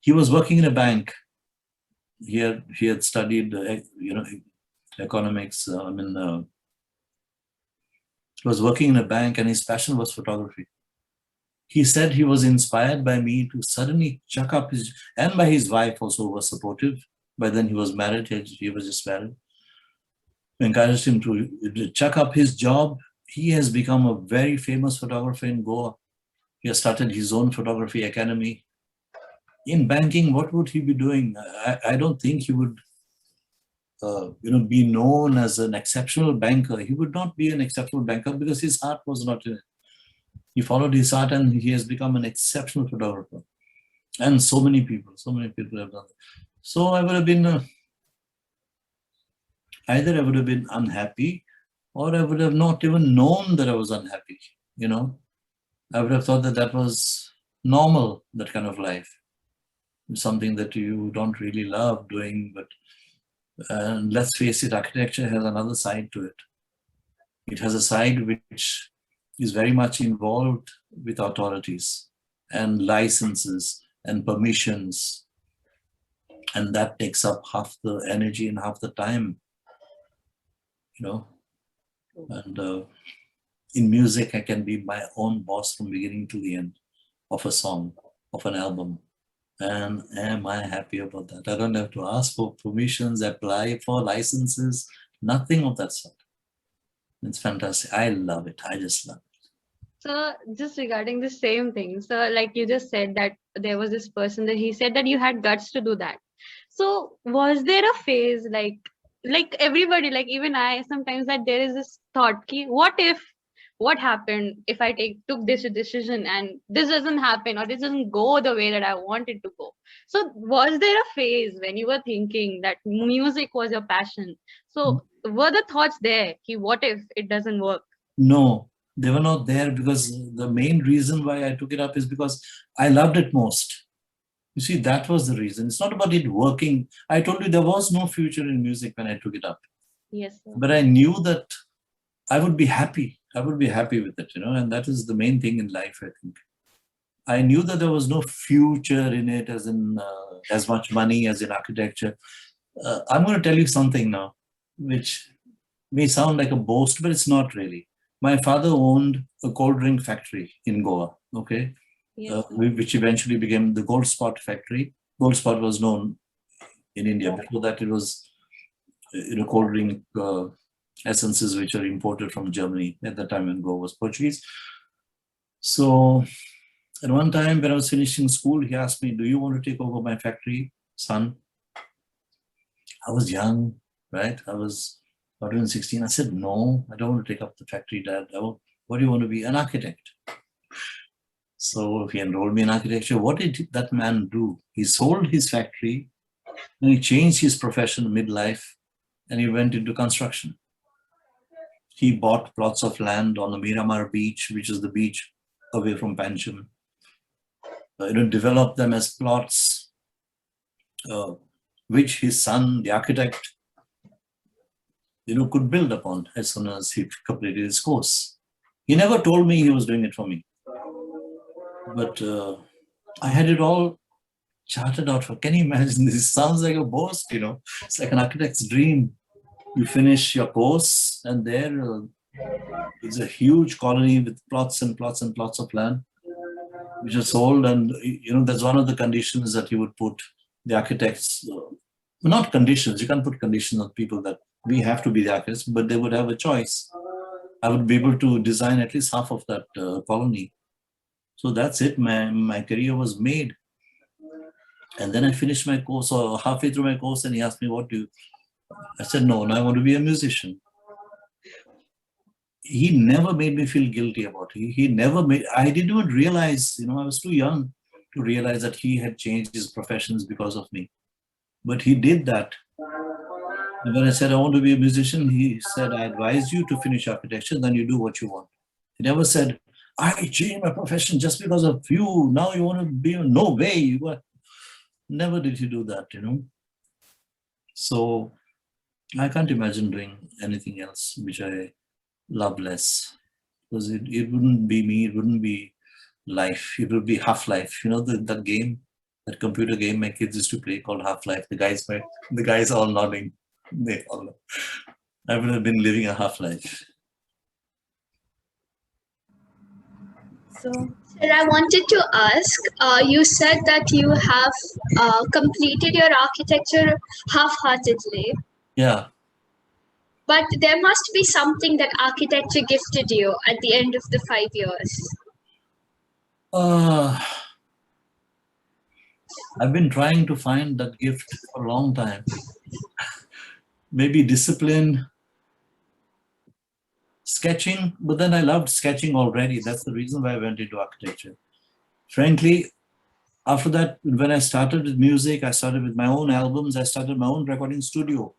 He was working in a bank. He had studied, economics. He was working in a bank and his passion was photography. He said he was inspired by me to suddenly chuck up and by his wife also was supportive. By then he was married, he was just married. Encouraged him to chuck up his job. He has become a very famous photographer in Goa. He has started his own photography academy. In banking, what would he be doing? I don't think he would be known as an exceptional banker. He would not be an exceptional banker because his heart was not in it. He followed his heart and he has become an exceptional photographer. And so many people have done that. So I would have been, either I would have been unhappy or I would have not even known that I was unhappy, I would have thought that that was normal, that kind of life. Something that you don't really love doing, but let's face it, architecture has another side to it. It has a side which is very much involved with authorities and licenses and permissions. And that takes up half the energy and half the time, And in music, I can be my own boss from beginning to the end of a song, of an album. And am I happy about that? I don't have to ask for permissions, apply for licenses, nothing of that sort. It's fantastic. I love it. I just love it. So just regarding the same thing, so like you just said that there was this person that he said that you had guts to do that. So was there a phase like everybody, like even I sometimes, that there is this thought ki, what happened if I took this decision and this doesn't happen or this doesn't go the way that I want it to go? So was there a phase when you were thinking that music was your passion? So were the thoughts there ki, what if it doesn't work? No, they were not there, because the main reason why I took it up is because I loved it most. You see, that was the reason. It's not about it working. I told you there was no future in music when I took it up. Yes, sir. But I knew that I would be happy. I would be happy with it, and that is the main thing in life, I think. I knew that there was no future in it, as in as much money as in architecture. I'm going to tell you something now, which may sound like a boast, but it's not really. My father owned a cold drink factory in Goa, okay? Yes, Which eventually became the Gold Spot factory. Gold Spot was known in India. Before that, it was cold drink essences which are imported from Germany at the time when Goa was Portuguese. So at one time when I was finishing school, he asked me, "Do you want to take over my factory, son?" I was young, right? I was 14, 16. I said, "No, I don't want to take up the factory, Dad. What do you want to be? An architect." So he enrolled me in architecture. What did that man do? He sold his factory and he changed his profession midlife and he went into construction. He bought plots of land on the Miramar beach, which is the beach away from Pancham. Developed them as plots, which his son, the architect, could build upon as soon as he completed his course. He never told me he was doing it for me. But I had it all charted out for. Can you imagine? This sounds like a boast, It's like an architect's dream. You finish your course and there is a huge colony with plots and plots and plots of land, which are sold. And, that's one of the conditions that you would put the architects, not conditions, you can't put conditions on people that we have to be the architects, but they would have a choice. I would be able to design at least half of that colony. So that's it. My career was made. And then I finished my course, or halfway through my course, and he asked me, "What do you?" I said, "No, I want to be a musician." He never made me feel guilty about it. He never made, I didn't even realize, I was too young to realize that he had changed his professions because of me. But he did that. And when I said, "I want to be a musician," he said, "I advise you to finish architecture, then you do what you want." He never said, "I changed my profession just because of you. Now you want to be," no way. Never did he do that, So I can't imagine doing anything else which I love less, because it wouldn't be me, it wouldn't be life, it would be Half-Life. That game, that computer game my kids used to play called Half-Life. The guys all nodding. I would have been living a Half-Life. So, Sir, I wanted to ask, you said that you have completed your architecture half-heartedly, Yeah. but there must be something that architecture gifted you at the end of the 5 years. I've been trying to find that gift for a long time. Maybe discipline, sketching, but then I loved sketching already. That's the reason why I went into architecture. Frankly, after that, when I started with music, I started with my own albums. I started my own recording studio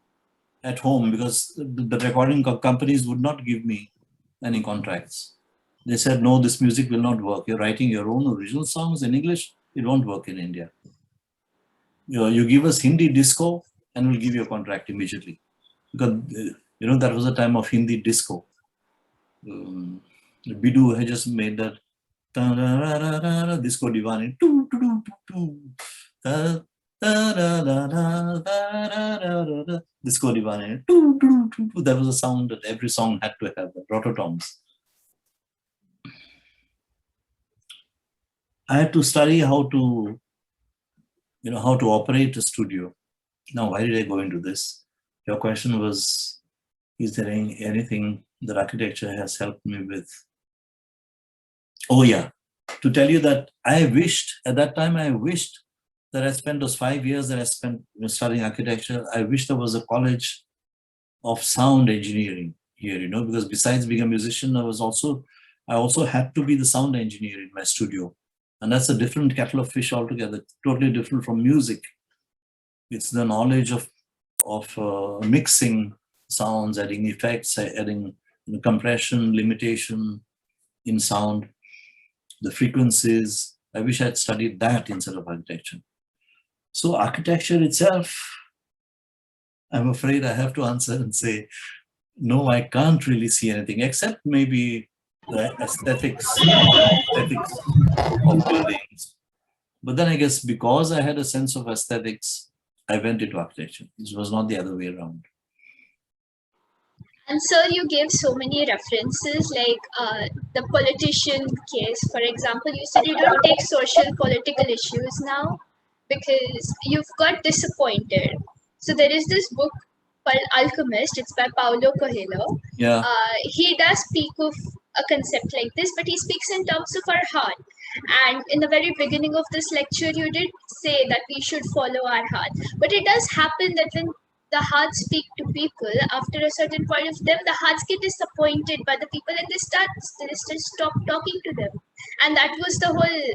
at home because the recording companies would not give me any contracts. They said, no, this music will not work. You're writing your own original songs in English. It won't work in India. You give us Hindi disco and we'll give you a contract immediately. Because, that was the time of Hindi disco. Bidu had just made that disco divani. Disco divani. That was a sound that every song had to have, the rototoms. I had to study how to operate a studio. Now, why did I go into this? Your question was, is there anything that architecture has helped me with? Oh yeah, to tell you that at that time I wished that I spent those 5 years that I spent studying architecture. I wish there was a college of sound engineering here, because besides being a musician, I also had to be the sound engineer in my studio. And that's a different kettle of fish altogether, totally different from music. It's the knowledge of mixing sounds, adding effects, adding compression, limitation in sound, the frequencies. I wish I'd studied that instead of architecture. So architecture itself, I'm afraid I have to answer and say, no, I can't really see anything except maybe the aesthetics of buildings. But then I guess because I had a sense of aesthetics, I went into architecture. This was not the other way around. And sir, you gave so many references, like the politician case, for example. You said you don't take social political issues now because you've got disappointed. So there is this book called Alchemist. It's by Paulo Coelho. Yeah. He does speak of a concept like this, but he speaks in terms of our heart. And in the very beginning of this lecture, you did say that we should follow our heart. But it does happen that when the hearts speak to people, after a certain point of them, the hearts get disappointed by the people and they stop talking to them. And that was the whole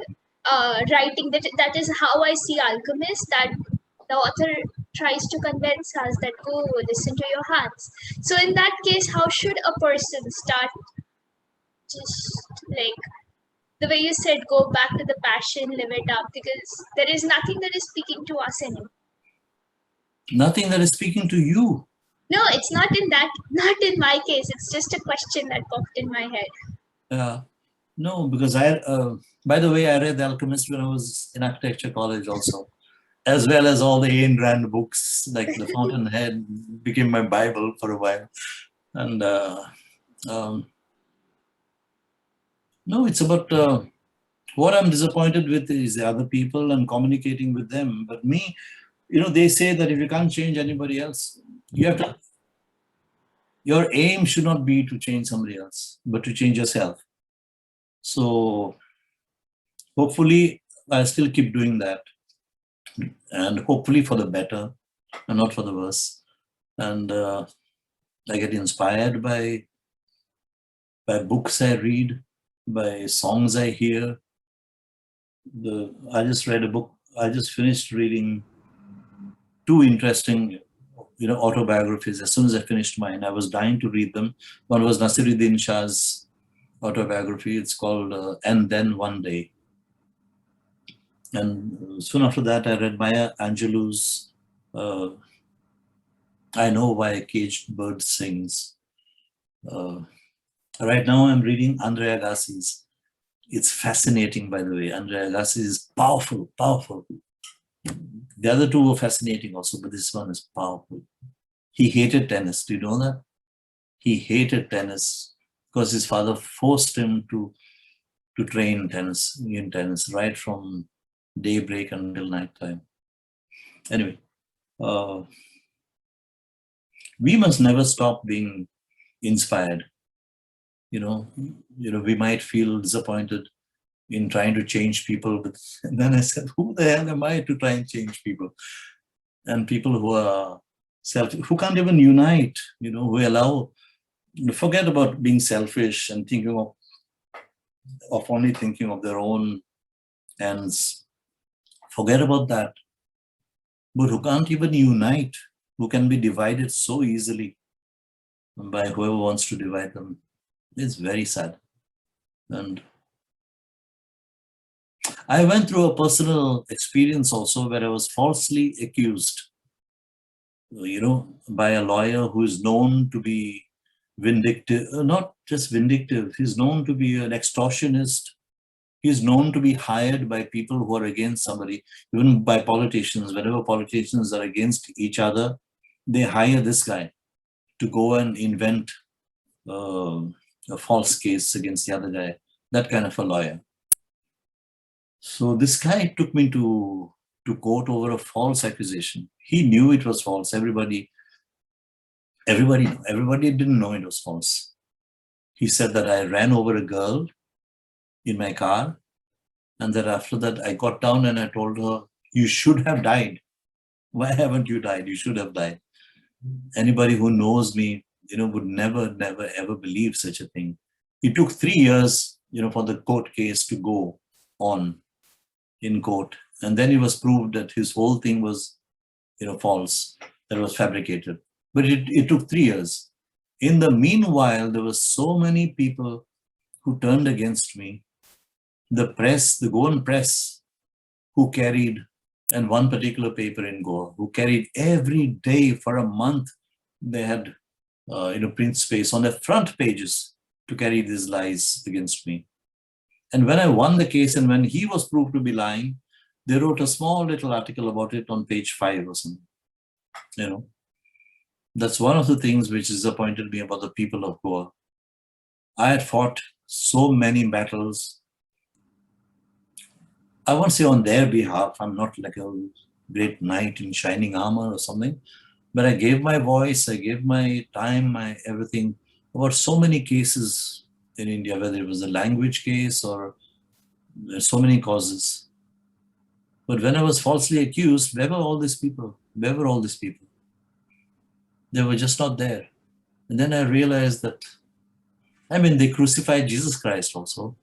writing. That is how I see Alchemist, that the author tries to convince us that go listen to your hearts. So in that case, how should a person start? Just like the way you said, go back to the passion, live it up, because there is nothing that is speaking to us anymore. Nothing that is speaking to you. No, it's not in my case. It's just a question that popped in my head. No, because by the way, I read The Alchemist when I was in architecture college also, as well as all the Ayn Rand books, like The Fountainhead became my Bible for a while. And no, it's about what I'm disappointed with is the other people and communicating with them. But me, they say that if you can't change anybody else, your aim should not be to change somebody else, but to change yourself. So hopefully I'll still keep doing that, and hopefully for the better and not for the worse. And I get inspired by books I read, by songs I hear. I just read a book. I just finished reading 2 interesting, autobiographies. As soon as I finished mine, I was dying to read them. One was Nasiruddin Shah's autobiography. It's called And Then One Day. And soon after that, I read Maya Angelou's I Know Why a Caged Bird Sings. Right now, I'm reading Andre Agassi's. It's fascinating, by the way. Andre Agassi is powerful, powerful. The other 2 were fascinating also, but this one is powerful. He hated tennis. Do you know that? He hated tennis because his father forced him to train in tennis right from daybreak until nighttime. Anyway, we must never stop being inspired. We might feel disappointed in trying to change people. And then I said, who the hell am I to try and change people? And people who are who can't even unite, who allow, forget about being selfish and thinking of only thinking of their own ends. Forget about that. But who can't even unite, who can be divided so easily by whoever wants to divide them. It's very sad. And I went through a personal experience also where I was falsely accused, by a lawyer who is known to be vindictive, not just vindictive, he's known to be an extortionist. He's known to be hired by people who are against somebody, even by politicians. Whenever politicians are against each other, they hire this guy to go and invent a false case against the other guy, that kind of a lawyer. So this guy took me to court over a false accusation. He knew it was false. Everybody didn't know it was false. He said that I ran over a girl in my car, and that after that I got down and I told her, you should have died. Why haven't you died? You should have died. Anybody who knows me, would never, ever believe such a thing. It took 3 years, for the court case to go on in court. And then it was proved that his whole thing was, false, that was fabricated. But it took 3 years. In the meanwhile, there were so many people who turned against me. The press, the Goan press, who carried, and one particular paper in Goa, who carried every day for a month, they had, print space on their front pages to carry these lies against me. And when I won the case and when he was proved to be lying, they wrote a small little article about it on page 5 or something. That's one of the things which disappointed me about the people of Goa. I had fought so many battles. I won't say on their behalf, I'm not like a great knight in shining armor or something, but I gave my voice, I gave my time, my everything, about so many cases in India, whether it was a language case or so many causes. But when I was falsely accused, where were all these people? Where were all these people? They were just not there. And then I realized that, they crucified Jesus Christ also.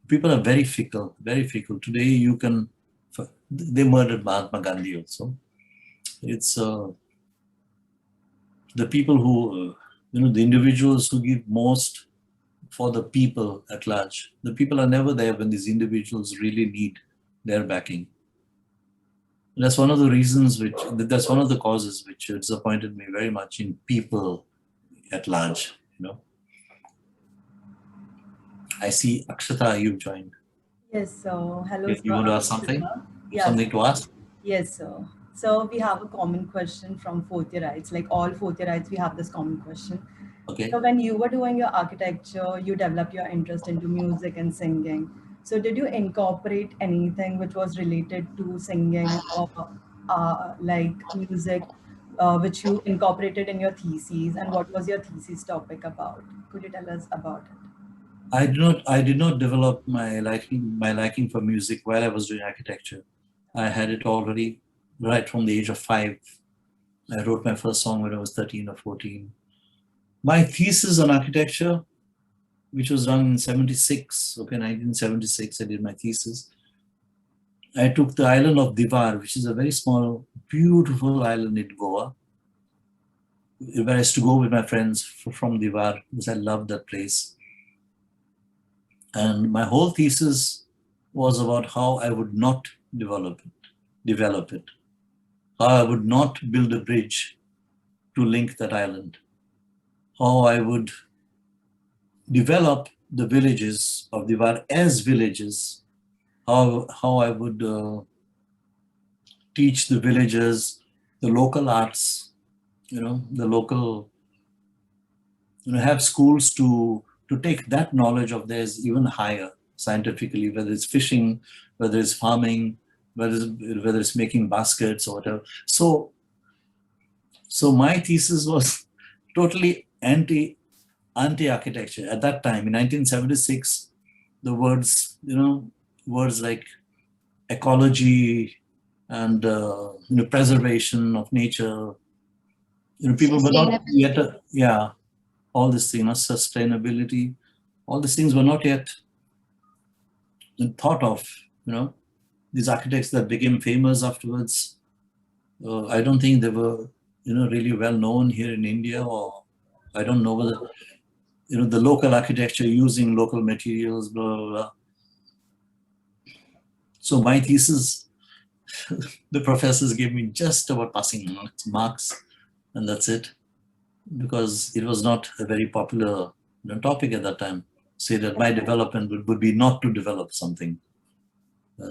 People are very fickle, very fickle. Today they murdered Mahatma Gandhi also. It's the people who, the individuals who give most for the people at large. The people are never there when these individuals really need their backing. And that's one of the reasons that's one of the causes which disappointed me very much in people at large, I see Akshata, you've joined. Yes, so hello. You want to ask something? Yes. Something to ask? Yes, sir. So we have a common question from fourth yearites. Like all fourth yearites, we have this common question. Okay. So when you were doing your architecture, you developed your interest into music and singing. So did you incorporate anything which was related to singing or like music, which you incorporated in your thesis? And what was your thesis topic about? Could you tell us about it? I did not develop my liking for music while I was doing architecture. I had it already right from the age of 5. I wrote my first song when I was 13 or 14. My thesis on architecture, which was done in 76, 1976, I did my thesis. I took the island of Divar, which is a very small, beautiful island in Goa, where I used to go with my friends from Divar, because I loved that place. And my whole thesis was about how I would not develop it, how I would not build a bridge to link that island, how I would develop the villages of Divar as villages, how I would teach the villagers the local arts, the local, have schools to take that knowledge of theirs even higher scientifically, whether it's fishing, whether it's farming, whether it's making baskets or whatever. So my thesis was totally anti-architecture. At that time, in 1976, the words, words like ecology and preservation of nature. People were not yet, all these things, sustainability, all these things were not yet thought of. These architects that became famous afterwards, I don't think they were, really well known here in India, or I don't know whether, the local architecture using local materials, blah, blah, blah. So my thesis, the professors gave me just about passing marks, and that's it, because it was not a very popular topic at that time. Say that my development would be not to develop something.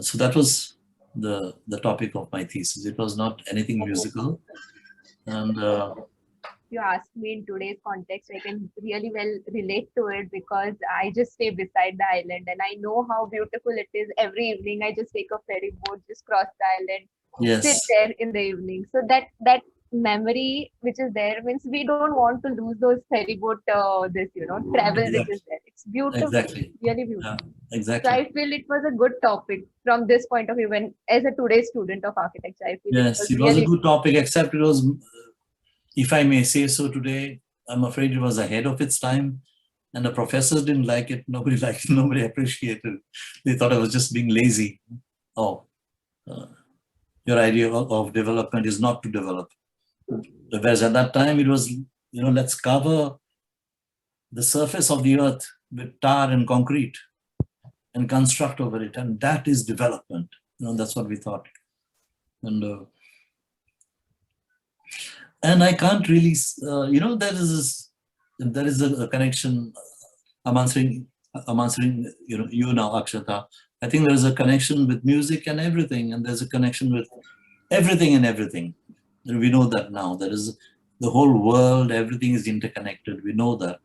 So that was the topic of my thesis. It was not anything musical. And you ask me in today's context, I can really well relate to it because I just stay beside the island and I know how beautiful it is. Every evening, I just take a ferry boat, just cross the island, yes, sit there in the evening. So that memory which is there means we don't want to lose those ferry boat, travel which is there. It's beautiful, exactly, really beautiful. yeah, exactly. So I feel it was a good topic from this point of view. When as a today's student of architecture, I feel yes, it was a good topic, except it was, if I may say so today, I'm afraid it was ahead of its time, and the professors didn't like it. Nobody liked it. Nobody appreciated it. They thought I was just being lazy. Your idea of development is not to develop. Whereas at that time it was, let's cover the surface of the earth with tar and concrete and construct over it, and that is development. That's what we thought. And I can't really, there is a connection. I'm answering, you now, Akshata. I think there is a connection with music and everything, and there's a connection with everything and everything. And we know that now. There is the whole world, everything is interconnected. We know that.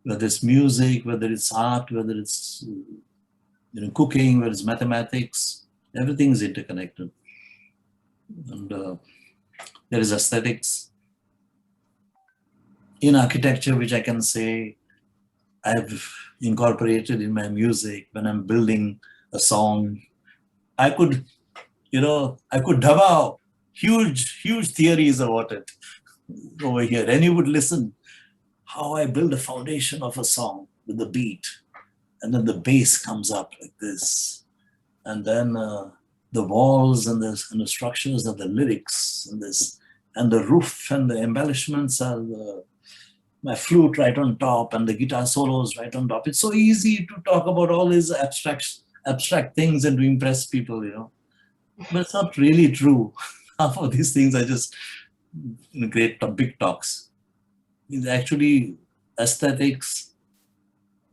Whether it's music, whether it's art, whether it's cooking, whether it's mathematics, everything is interconnected. And there is aesthetics in architecture, which I can say I've incorporated in my music. When I'm building a song, I could daba huge theories about it over here, and you would listen how I build a foundation of a song with the beat, and then the bass comes up like this, and then the walls and the structures are the lyrics, and the roof and the embellishments are my flute right on top and the guitar solos right on top. It's so easy to talk about all these abstract things and to impress people, but it's not really true. Half of these things are just great big talks. It's actually, aesthetics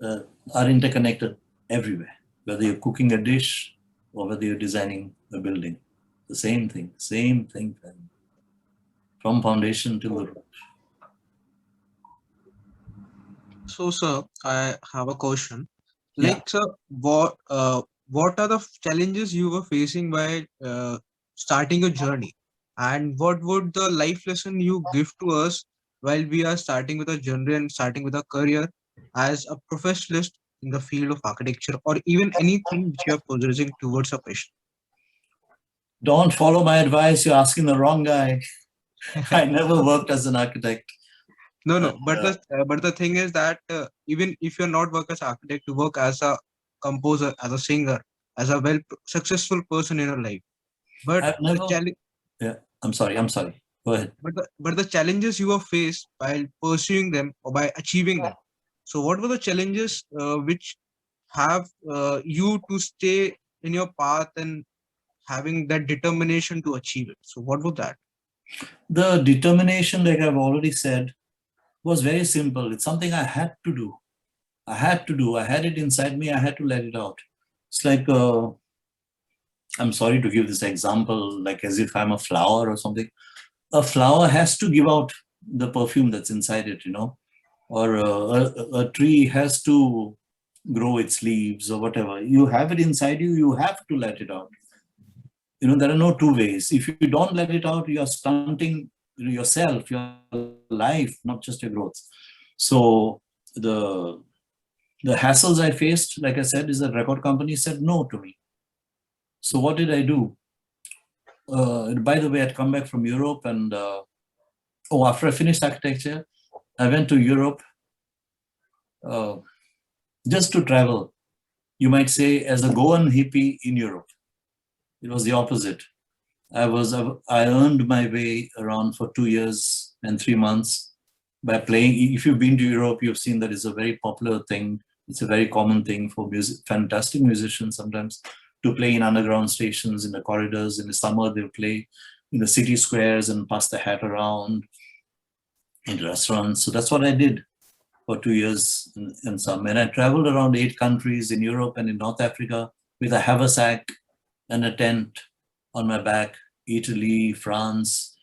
are interconnected everywhere, whether you're cooking a dish or whether you're designing a building. The same thing, from foundation to the roof. So, sir, I have a question. Yeah. Like, sir, what are the challenges you were facing while starting a journey, and what would the life lesson you give to us while we are starting with a journey and starting with a career as a professionalist in the field of architecture, or even anything which you are progressing towards a passion? Don't follow my advice. You're asking the wrong guy. I never worked as an architect. No, but the thing is that even if you're not work as an architect, to work as a composer, as a singer, as a successful person in your life. But I've never, yeah, I'm sorry. Go ahead. But the challenges you have faced while pursuing them or by achieving them. So what were the challenges which have you to stay in your path and having that determination to achieve it? So what was that? The determination, like I've already said, was very simple. It's something I had to do. I had it inside me. I had to let it out. It's like, I'm sorry to give this example, like as if I'm a flower or something. A flower has to give out the perfume that's inside it, or a tree has to grow its leaves or whatever. You have it inside you, you have to let it out. There are no two ways. If you don't let it out, you're stunting yourself, your life, not just your growth. So the The hassles I faced, like I said, is that record company said no to me. So what did I do? By the way, I'd come back from Europe and after I finished architecture, I went to Europe just to travel. You might say as a Goan hippie in Europe. It was the opposite. I earned my way around for 2 years and 3 months by playing. If you've been to Europe, you've seen that it's a very popular thing. It's a very common thing for fantastic musicians sometimes to play in underground stations, in the corridors. In the summer, they'll play in the city squares and pass the hat around in restaurants. So that's what I did for 2 years and some. And I traveled around 8 countries in Europe and in North Africa with a haversack and a tent on my back. Italy, France,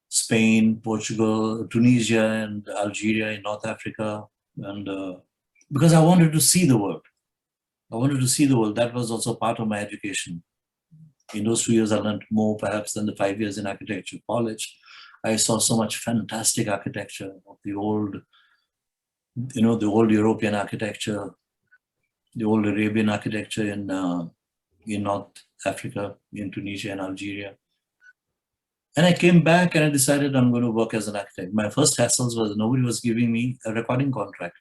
Spain, Portugal, Tunisia, and Algeria in North Africa. And because I wanted to see the world. I wanted to see the world. That was also part of my education. In those 2 years, I learned more perhaps than the 5 years in architecture college. I saw so much fantastic architecture of the old, the old European architecture, the old Arabian architecture in North Africa, in Tunisia and Algeria. And I came back and I decided I'm going to work as an architect. My first hassles was nobody was giving me a recording contract.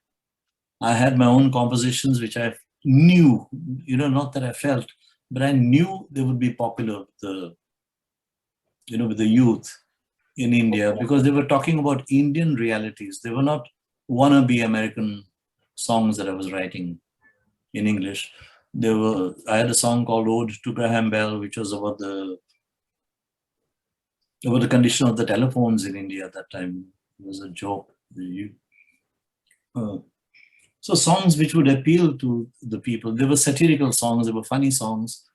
I had my own compositions, which I knew, not that I felt, but I knew they would be popular with the youth in India because they were talking about Indian realities. They were not wannabe American songs that I was writing in English. I had a song called Ode to Graham Bell, which was about the condition of the telephones in India at that time. It was a joke. So songs which would appeal to the people. They were satirical songs, they were funny songs.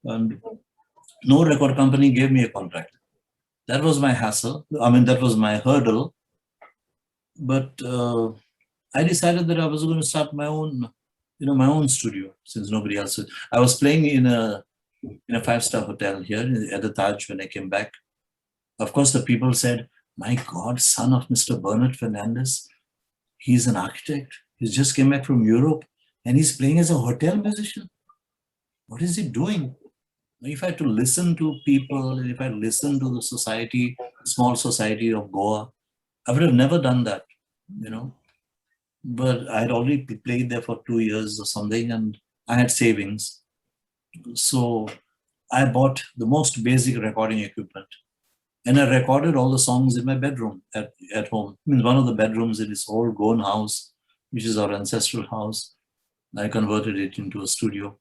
And no record company gave me a contract. That was my hassle. That was my hurdle. But I decided that I was going to start my own, my own studio, since nobody else would. I was playing in a 5-star hotel here at the Taj when I came back. Of course, the people said, "My God, son of Mr. Bernard Fernandes, he's an architect. He just came back from Europe and he's playing as a hotel musician. What is he doing?" If I had to listen to people, if I listened to the society, small society of Goa, I would have never done that, But I had already played there for 2 years or something and I had savings. So I bought the most basic recording equipment. And I recorded all the songs in my bedroom at home. One of the bedrooms in this old Goan house, which is our ancestral house. I converted it into a studio.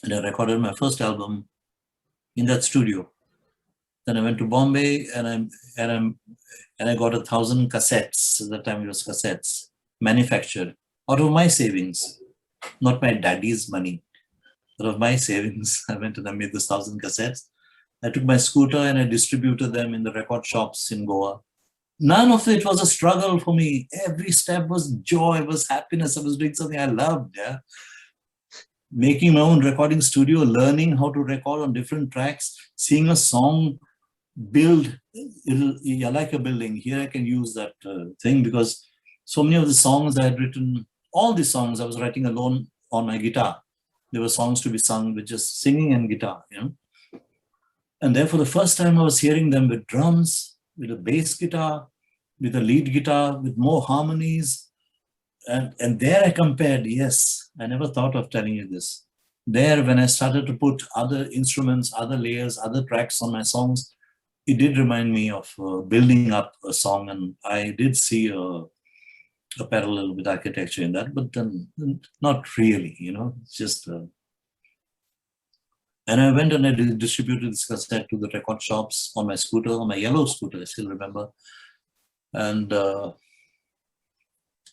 And I recorded my first album in that studio. Then I went to Bombay and I got 1,000 cassettes. At that time it was cassettes, manufactured out of my savings, not my daddy's money. Out of my savings, I went and I made those 1,000 cassettes. I took my scooter and I distributed them in the record shops in Goa. None of it was a struggle for me. Every step was joy, was happiness. I was doing something I loved. Yeah? Making my own recording studio, learning how to record on different tracks, seeing a song build, like a building. Here I can use that thing because so many of the songs I had written, all the songs I was writing alone on my guitar. There were songs to be sung with just singing and guitar, And then for the first time, I was hearing them with drums, with a bass guitar, with a lead guitar, with more harmonies. And there I compared, yes, I never thought of telling you this. There, when I started to put other instruments, other layers, other tracks on my songs, it did remind me of building up a song. And I did see a parallel with architecture in that, but then not really, it's just... And I went and I distributed this cassette to the record shops on my scooter, on my yellow scooter, I still remember. And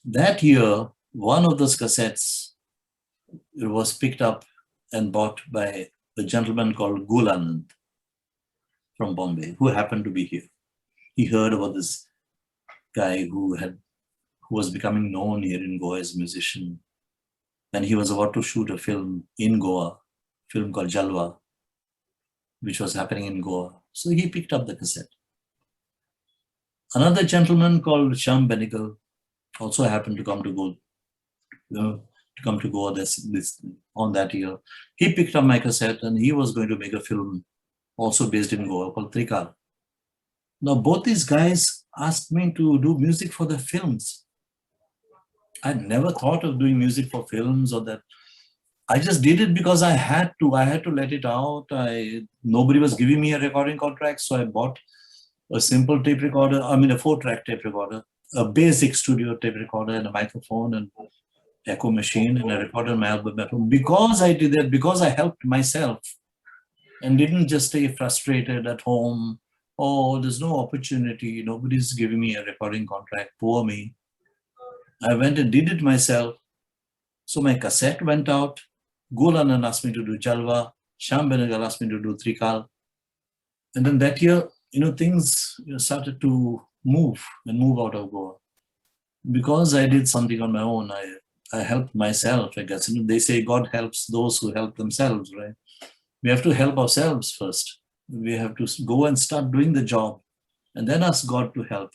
that year, one of those cassettes was picked up and bought by a gentleman called Gulanand from Bombay, who happened to be here. He heard about this guy who was becoming known here in Goa as a musician. And he was about to shoot a film in Goa, film called Jalwa, which was happening in Goa. So he picked up the cassette. Another gentleman called Shyam Benegal also happened to come to to come to Goa this on that year. He picked up my cassette and he was going to make a film also based in Goa called Trikal. Now, both these guys asked me to do music for their films. I'd never thought of doing music for films or that. I just did it because I had to. I had to let it out. Nobody was giving me a recording contract, so I bought a simple tape recorder. I mean, a 4-track tape recorder, a basic studio tape recorder, and a microphone and echo machine, and I recorded my album at home. Because I did that, because I helped myself and didn't just stay frustrated at home. Oh, there's no opportunity. Nobody's giving me a recording contract. Poor me. I went and did it myself. So my cassette went out. Gulanan asked me to do Jalwa. Sham Benegal asked me to do Trikal. And then that year, things started to move out of Goa. Because I did something on my own, I helped myself, I guess. They say God helps those who help themselves, right? We have to help ourselves first. We have to go and start doing the job and then ask God to help.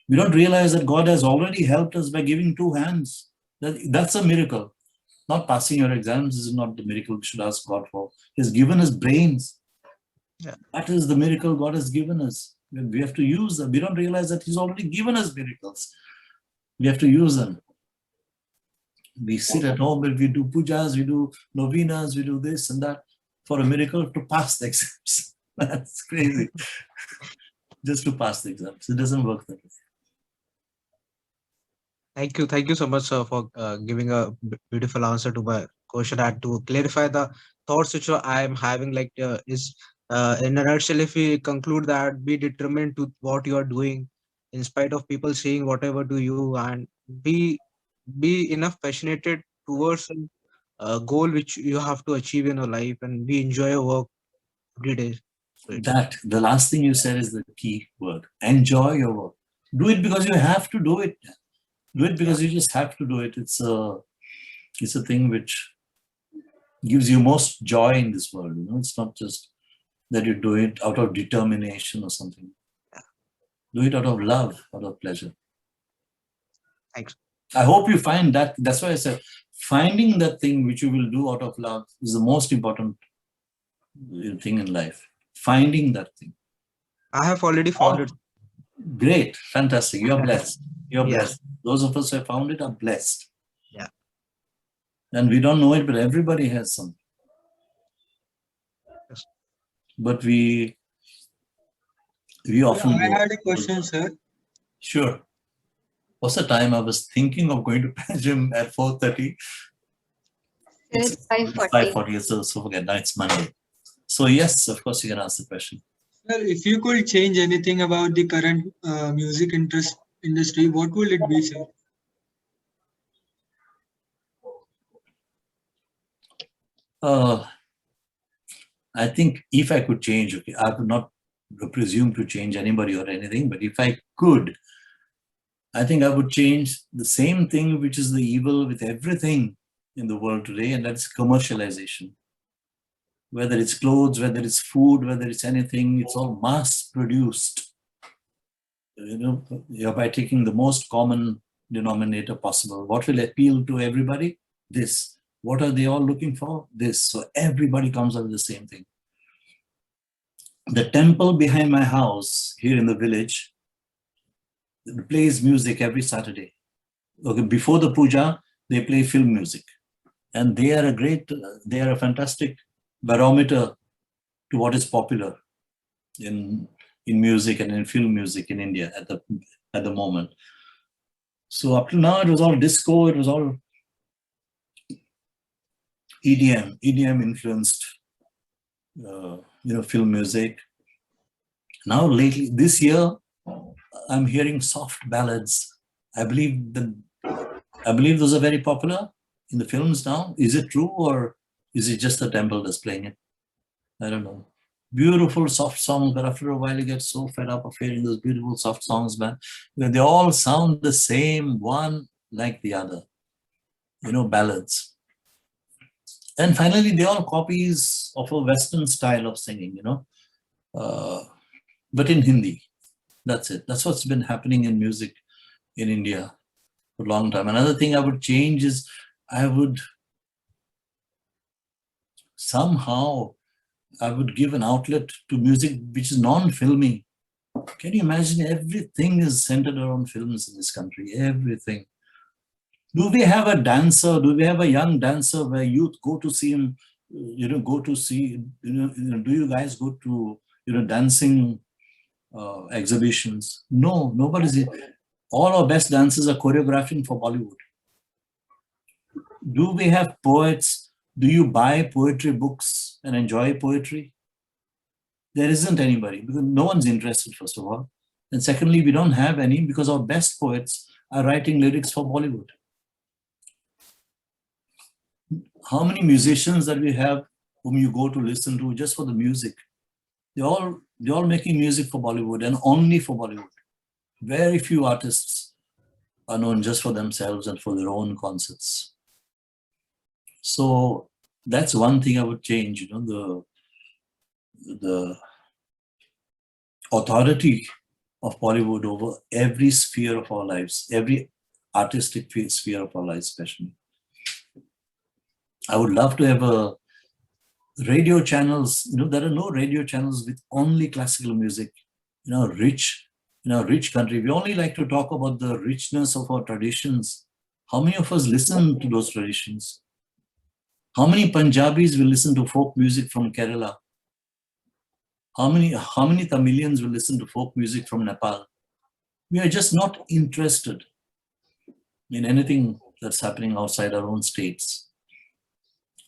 We don't realize that God has already helped us by giving 2 hands. That's a miracle. Not passing your exams is not the miracle we should ask God for. He's given us brains. Yeah. That is the miracle God has given us. We have to use them. We don't realize that He's already given us miracles. We have to use them. We sit at home and we do pujas, we do novenas, we do this and that for a miracle to pass the exams. That's crazy. Just to pass the exams. It doesn't work that way. Thank you so much, sir, for giving a beautiful answer to my question. And to clarify the thoughts which I am having, is in a nutshell, if we conclude that be determined to what you are doing, in spite of people saying whatever to you, and be enough passionate towards a goal which you have to achieve in your life, and we enjoy your work every day. So The last thing you said is the key word. Enjoy your work. Do it because you have to do it. Do it because you just have to do it. It's a thing which gives you most joy in this world. It's not just that you do it out of determination or something. Do it out of love, out of pleasure. Thanks. I hope you find that. That's why I said finding that thing which you will do out of love is the most important thing in life. Finding that thing. I have already found it. Great. Fantastic. You're blessed. You're Yeah. blessed. Those of us who have found it are blessed. Yeah. And we don't know it, but everybody has some. Yes. But we often I go. had a question, sir. Sure. What's the time? I was thinking of going to gym at 4:30. It's 5:40. 5:40, so forget. Now it's Monday. So yes, of course you can ask the question. Sir, if you could change anything about the current music industry, what will it be, sir? I think if I could change, okay, I would not presume to change anybody or anything, but if I could, I think I would change the same thing which is the evil with everything in the world today, and that's commercialization. Whether it's clothes, whether it's food, whether it's anything, it's all mass produced. By taking the most common denominator possible. What will appeal to everybody? This. What are they all looking for? This. So everybody comes up with the same thing. The temple behind my house here in the village plays music every Saturday. Okay, before the puja, they play film music. And they are a fantastic barometer to what is popular in music and in film music in India at the moment. So up to now, it was all disco, it was all EDM influenced, film music. Now lately, this year, I'm hearing soft ballads. I believe those are very popular in the films now. Is it true, or is it just the temple that's playing it? I don't know. Beautiful soft songs, but after a while you get so fed up of hearing those beautiful soft songs, man. They all sound the same, one like the other. Ballads. And finally, they all copies of a Western style of singing, but in Hindi. That's it. That's what's been happening in music in India for a long time. Another thing I would change is I would somehow, I would give an outlet to music which is non-filmy. Can you imagine? Everything is centered around films in this country, everything. Do we have a dancer? Do we have a young dancer where youth go to see him, go to see, do you guys go to, dancing exhibitions? No, nobody's. All our best dancers are choreographing for Bollywood. Do we have poets? Do you buy poetry books and enjoy poetry? There isn't anybody because no one's interested, first of all. And secondly, we don't have any because our best poets are writing lyrics for Bollywood. How many musicians that we have whom you go to listen to just for the music? They're all making music for Bollywood and only for Bollywood. Very few artists are known just for themselves and for their own concerts. So that's one thing I would change, the authority of Bollywood over every sphere of our lives, every artistic sphere of our lives, especially. I would love to have a radio channels. There are no radio channels with only classical music. In our rich country, we only like to talk about the richness of our traditions. How many of us listen to those traditions? How many Punjabis will listen to folk music from Kerala? How many Tamilians will listen to folk music from Nepal? We are just not interested in anything that's happening outside our own states.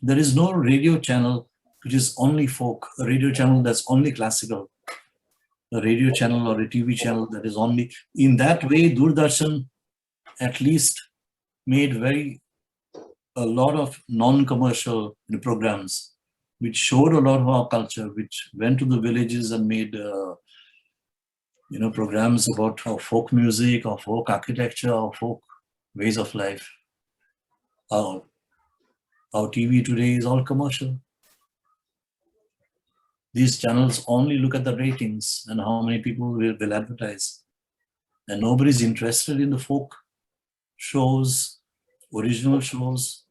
There is no radio channel which is only folk, a radio channel that's only classical, a radio channel or a TV channel that is only. In that way, Doordarshan at least made a lot of non-commercial programs which showed a lot of our culture, which went to the villages and made programs about our folk music, our folk architecture, our folk ways of life. Our TV today is all commercial. These channels only look at the ratings and how many people will advertise. And nobody's interested in the folk shows, original shows.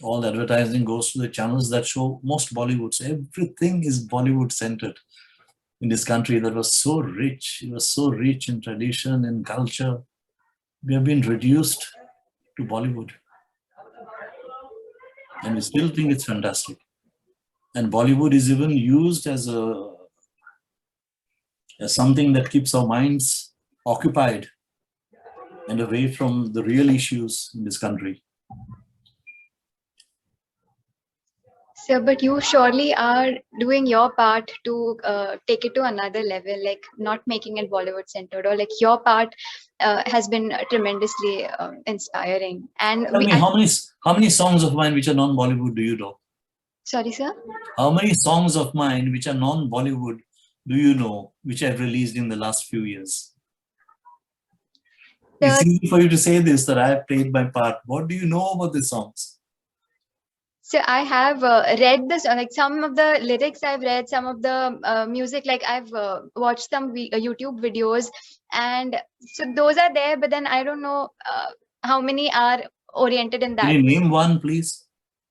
All the advertising goes to the channels that show most Bollywoods. Everything is Bollywood centered in this country that was so rich. It was so rich in tradition and culture. We have been reduced to Bollywood. And we still think it's fantastic. And Bollywood is even used as something that keeps our minds occupied and away from the real issues in this country. So, but you surely are doing your part to take it to another level, like not making it Bollywood centered, or like your part has been tremendously inspiring. And Tell me, how many songs of mine which are non-Bollywood do you know? Sorry, sir? How many songs of mine which are non-Bollywood do you know, which I've released in the last few years? It's easy for you to say this, that I have played my part. What do you know about these songs? So I have read this, like some of the lyrics I've read, some of the music, like I've watched some YouTube videos, and so those are there, but then I don't know how many are oriented in that. Can you name one, please?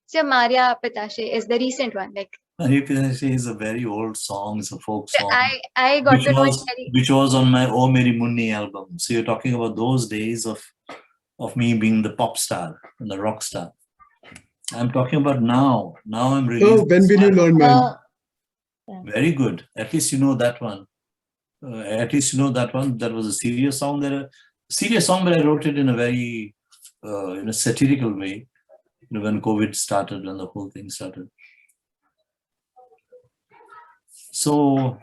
So Maria Pitashe is the recent one. Like Maria Pitashe is a very old song, it's a folk song. I got to know it which was on my Oh Meri Munni album. So you're talking about those days of me being the pop star and the rock star. I'm talking about now. Now I'm releasing. Oh, when will you learn, man? Very good. At least you know that one. That was a serious song. But I wrote it in a very satirical way. When COVID started and the whole thing started. So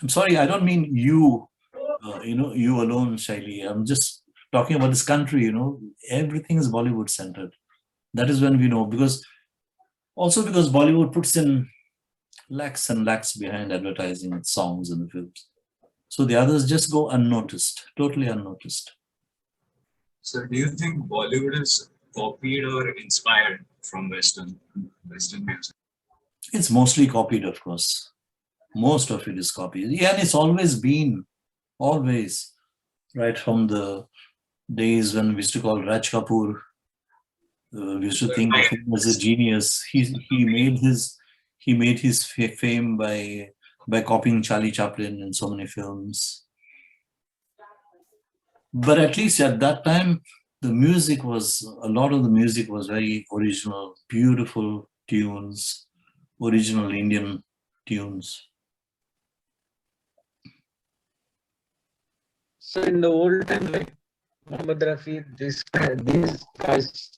I'm sorry, I don't mean you, you alone, Shaili. I'm just talking about this country. Everything is Bollywood centered. That is when we know, because Bollywood puts in lakhs and lakhs behind advertising and songs and the films. So the others just go unnoticed, totally unnoticed. So do you think Bollywood is copied or inspired from Western music? It's mostly copied, of course. Most of it is copied. Yeah, and it's always been, right from the days when we used to call Raj Kapoor. We used to think of him as a genius. He made his fame by copying Charlie Chaplin in so many films. But at least at that time, a lot of the music was very original, beautiful tunes, original Indian tunes. So in the old time, like Muhammad Rafi, these guys,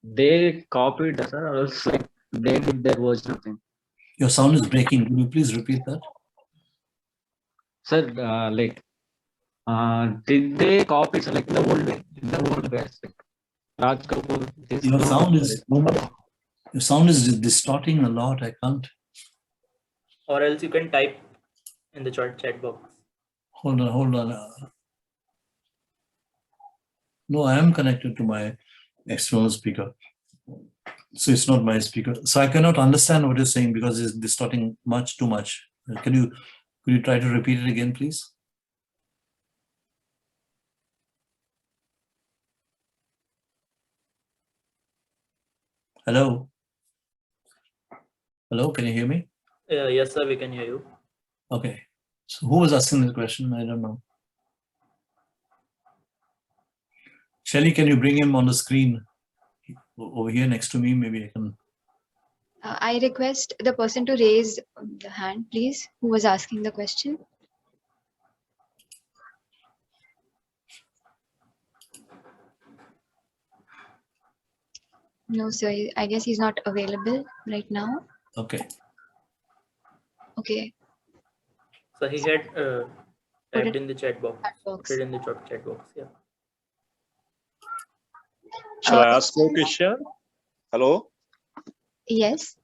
they copied us, or else like they did their version of him. Your sound is breaking. Can you please repeat that? Sir, did they copy? So like in the old way, in the old ways, like Raj Kapoor. Your sound is distorting a lot. I can't. Or else you can type in the chat box. Hold on. No, I am connected to my external speaker. So it's not my speaker. So I cannot understand what you're saying because it's distorting too much. Could you try to repeat it again, please? Hello? Hello, can you hear me? Yes, sir, we can hear you. Okay. So who was asking the question? I don't know. Shelly, can you bring him on the screen over here next to me? Maybe I can. I request the person to raise the hand, please, who was asking the question. No, sir. I guess he's not available right now. Okay. Okay. So he had typed in the chat box. Box. In the chat box, yeah. Shall I ask a question? Hello? Yes.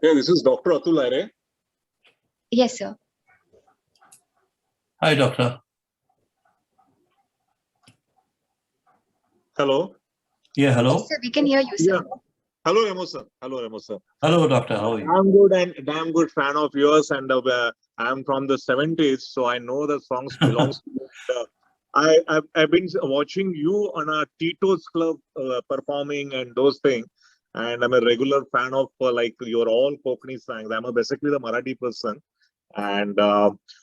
Yeah, this is Dr. Atul Aire. Yes, sir. Hi, doctor. Hello? Yeah, hello. Yes, sir, we can hear you, sir. Yeah. Hello, Remo sir. Hello, Remo sir. Hello, doctor. How are you? I'm good and damn good fan of yours, and I'm from the 70s, so I know the songs belongs to you. I've been watching you on a Tito's Club performing and those things, and I'm a regular fan of like your all Kokani songs. I'm basically the Marathi person, and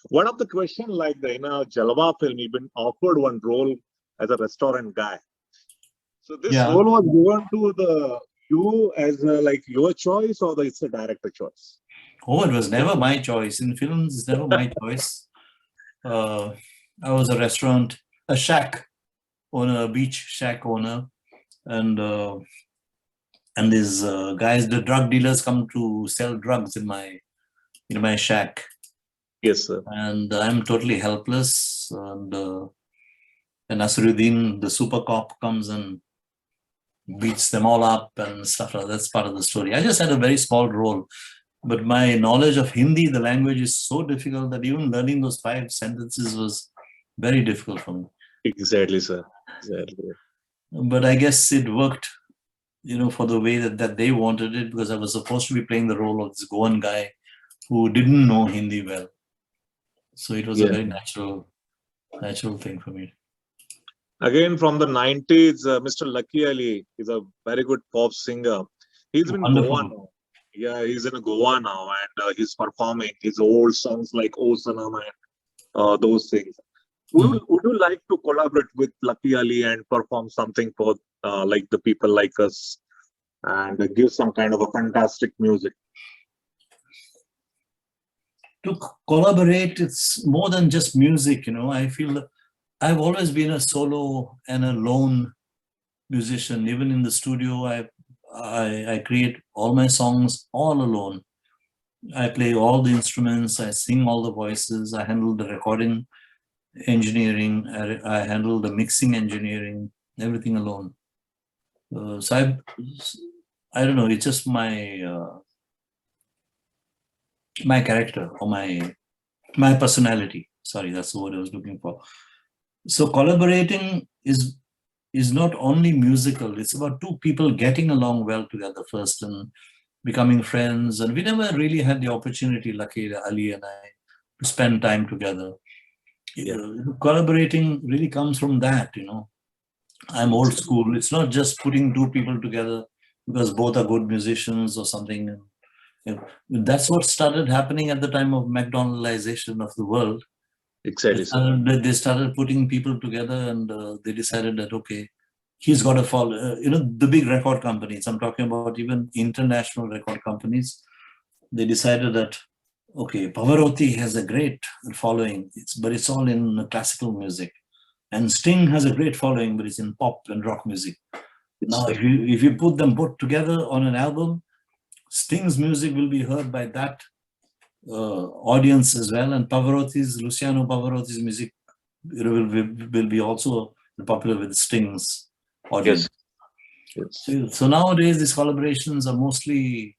one of the question like in a Jalwa film, you've been offered one role as a restaurant guy. So this role was given to you as like your choice, or it's a director choice? Oh, it was never my choice. In films, it's never my choice. I was a shack owner, a beach shack owner, and these guys, the drug dealers, come to sell drugs in my shack. Yes, sir. And I'm totally helpless. And Nasruddin, the super cop, comes and beats them all up and stuff like that. That's part of the story. I just had a very small role. But my knowledge of Hindi, the language, is so difficult that even learning those 5 sentences was very difficult for me. Exactly, sir. Exactly. But I guess it worked, for the way that they wanted it, because I was supposed to be playing the role of this Goan guy who didn't know Hindi well. So it was a very natural thing for me. Again, from the 90s, Mr. Lucky Ali is a very good pop singer. He's in Goa now. Yeah, he's in Goa now, and he's performing his old songs like O Sanam and those things. Would you like to collaborate with Lucky Ali and perform something for like the people like us, and give some kind of a fantastic music? To collaborate, it's more than just music. I feel that I've always been a solo and a lone musician. Even in the studio, I create all my songs all alone. I play all the instruments, I sing all the voices, I handle the recording engineering, I handle the mixing engineering, everything alone. So I don't know, it's just my character, or my personality. Sorry, that's the word I was looking for. So collaborating is not only musical, it's about 2 people getting along well together first and becoming friends. And we never really had the opportunity, Lucky Ali and I, to spend time together. Collaborating really comes from that, I'm old school. It's not just putting two people together because both are good musicians or something. You know, that's what started happening at the time of McDonaldization of the world. Exactly, sir. They started putting people together, and they decided that, okay, he's got to follow, the big record companies, I'm talking about even international record companies, they decided that, okay, Pavarotti has a great following, but it's all in classical music. And Sting has a great following, but it's in pop and rock music. Now, if you put them both together on an album, Sting's music will be heard by that audience as well, and Luciano Pavarotti's music will be also popular with Sting's audience. Yes. So nowadays these collaborations are mostly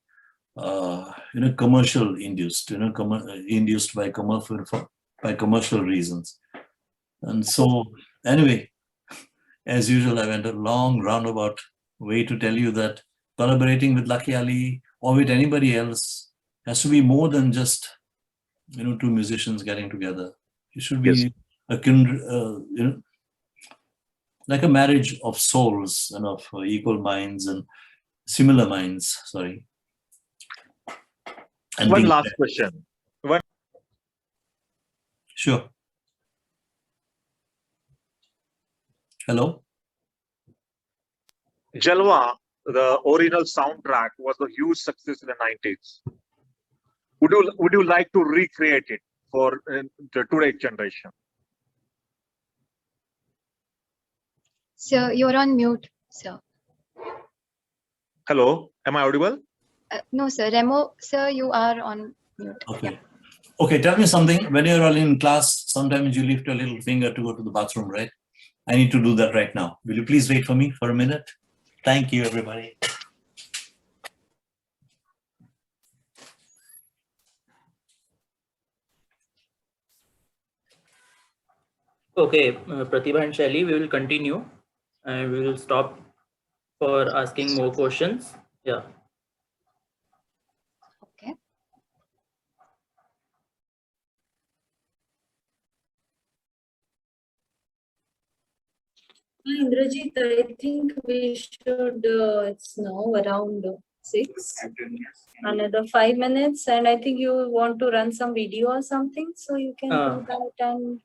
commercial induced, induced by commercial reasons. And so anyway, as usual, I went a long roundabout way to tell you that collaborating with Lucky Ali or with anybody else has to be more than just two musicians getting together. It should be a kindred, like a marriage of souls and of equal minds and similar minds. Sorry. And One last question. Sure. Hello. Jalwa, the original soundtrack, was a huge success in the 90s. Would you like to recreate it for the today's generation? Sir, you're on mute, sir. Hello, am I audible? No, sir. Remo, sir, you are on mute. Okay. Yeah. Okay, tell me something. When you're all in class, sometimes you lift your little finger to go to the bathroom, right? I need to do that right now. Will you please wait for me for a minute? Thank you, everybody. Okay, Pratibha and Shelly, we will continue and we will stop for asking more questions. Yeah. Okay. Indrajit, I think we should, it's now around 6, another 5 minutes, and I think you want to run some video or something, so you can do that and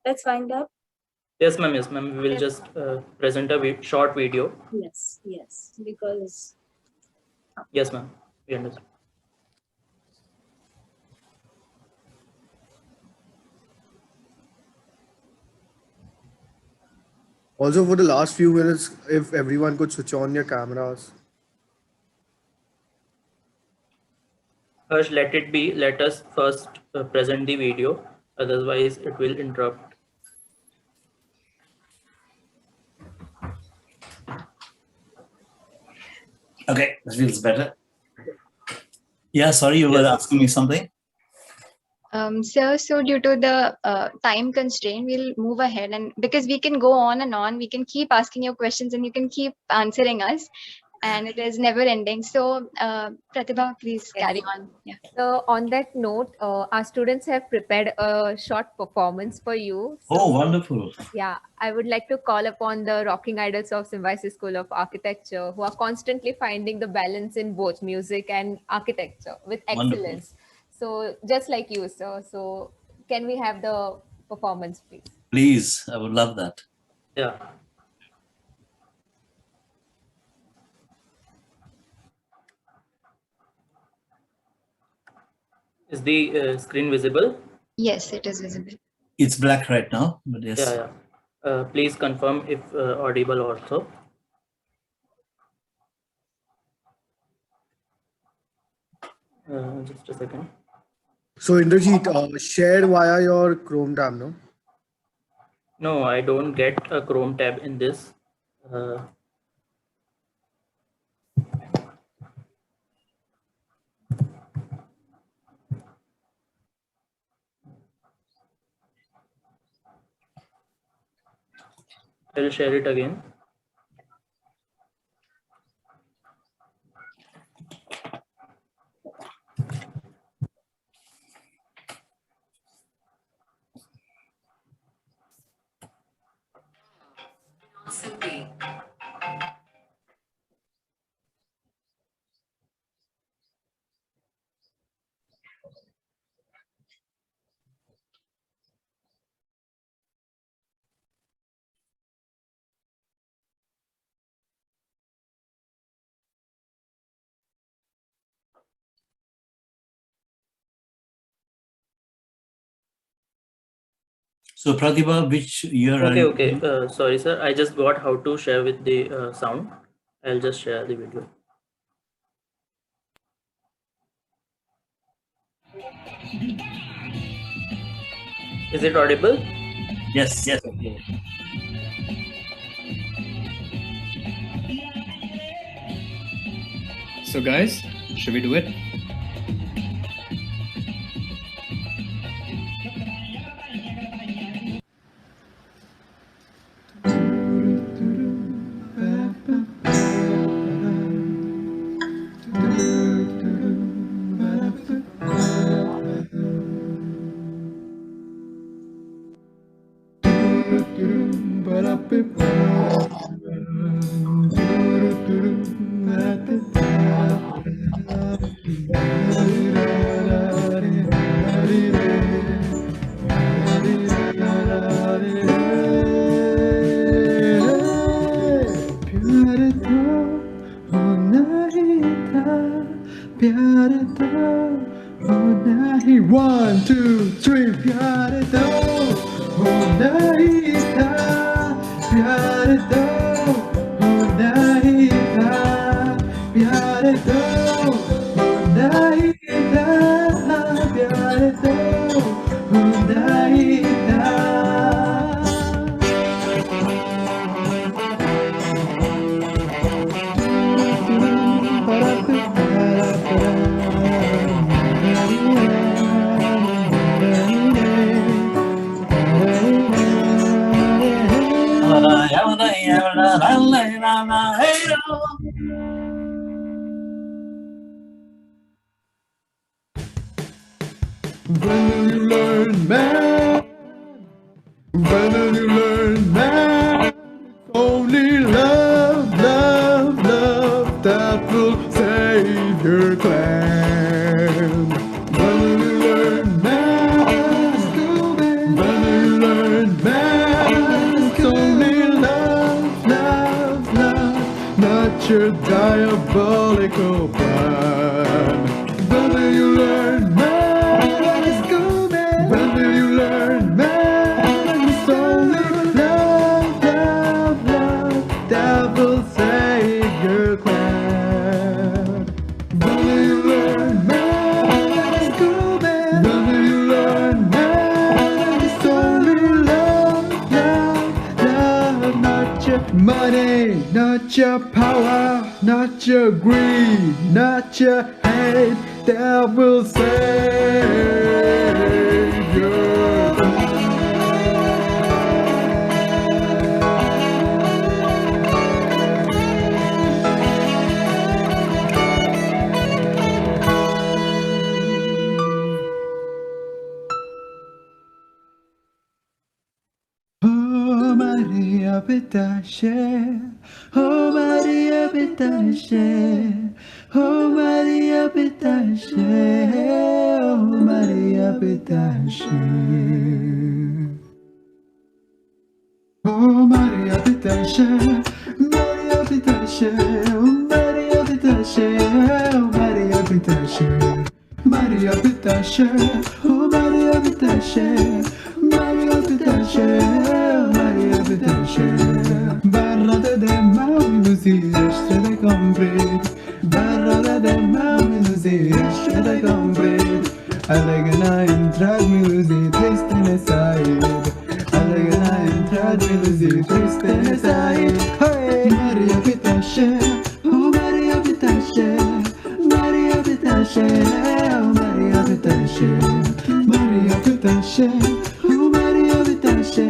let's wind up. Yes, ma'am. Yes, ma'am. We will just present a short video. Yes, because. Yes, ma'am. We understand. Also, for the last few minutes, if everyone could switch on your cameras. Harsh, let it be. Let us first present the video. Otherwise, it will interrupt. Okay, this feels better. Yeah, sorry, you were asking me something. Sir, so due to the time constraint, we'll move ahead, and because we can go on and on, we can keep asking you questions and you can keep answering us, and it is never ending. So, Pratibha, please carry on. Yeah. So on that note, our students have prepared a short performance for you. So, Oh, wonderful. yeah, I would like to call upon the rocking idols of Symbiosis School of Architecture who are constantly finding the balance in both music and architecture with excellence. Wonderful. So just like you, sir. So can we have the performance, please? Please, I would love that. Yeah. Is the screen visible? Yes, it is visible. It's black right now, but yes. Yeah. Please confirm if audible also. Just a second. So, Indrajit, share via your Chrome tab, no? No, I don't get a Chrome tab in this. I'll share it again. So Pratibha, which year are Okay, you? okay. Sorry, sir. I just got how to share with the sound. I'll just share the video. Is it audible? Yes, yes. So guys, should we do it? One, two, three, प्यारे तो होना ही था, प्यारे तो होना ही था, प्यारे तो होना ही था, प्यारे तो होना ही था. When will you learn, man? When will you learn, man? Only love, love, love that will save your clan. When will you learn, man? When will you learn, man? It's only love, love, love, not your diabolical plan. When will you learn, man? When will you learn, man? It's only love, love, love that will save your clan. When will you learn, man? When will you learn, man? It's only love, love, love, not your money, not your power, not your greed, not your hate that will save your clan. Oh Maria Pitache, oh Maria Pitache, oh Maria Pitache, oh Maria Pitache. Oh Maria Pitache, Maria Pitache, oh Maria Pitache, oh Maria Pitache. Maria Pitache, oh Maria Pitache, Maria Pitache, Maria Pitache. Barrate de mauzi, este de comprit. Barrate de mauzi, este de comprit. Alegana entrar music, triste neside. Alegana entrar music, triste neside. Hey, Maria Pitache, oh Maria Pitache, Maria Pitache, oh Maria Pitache, Maria Pitache, oh Maria Pitache,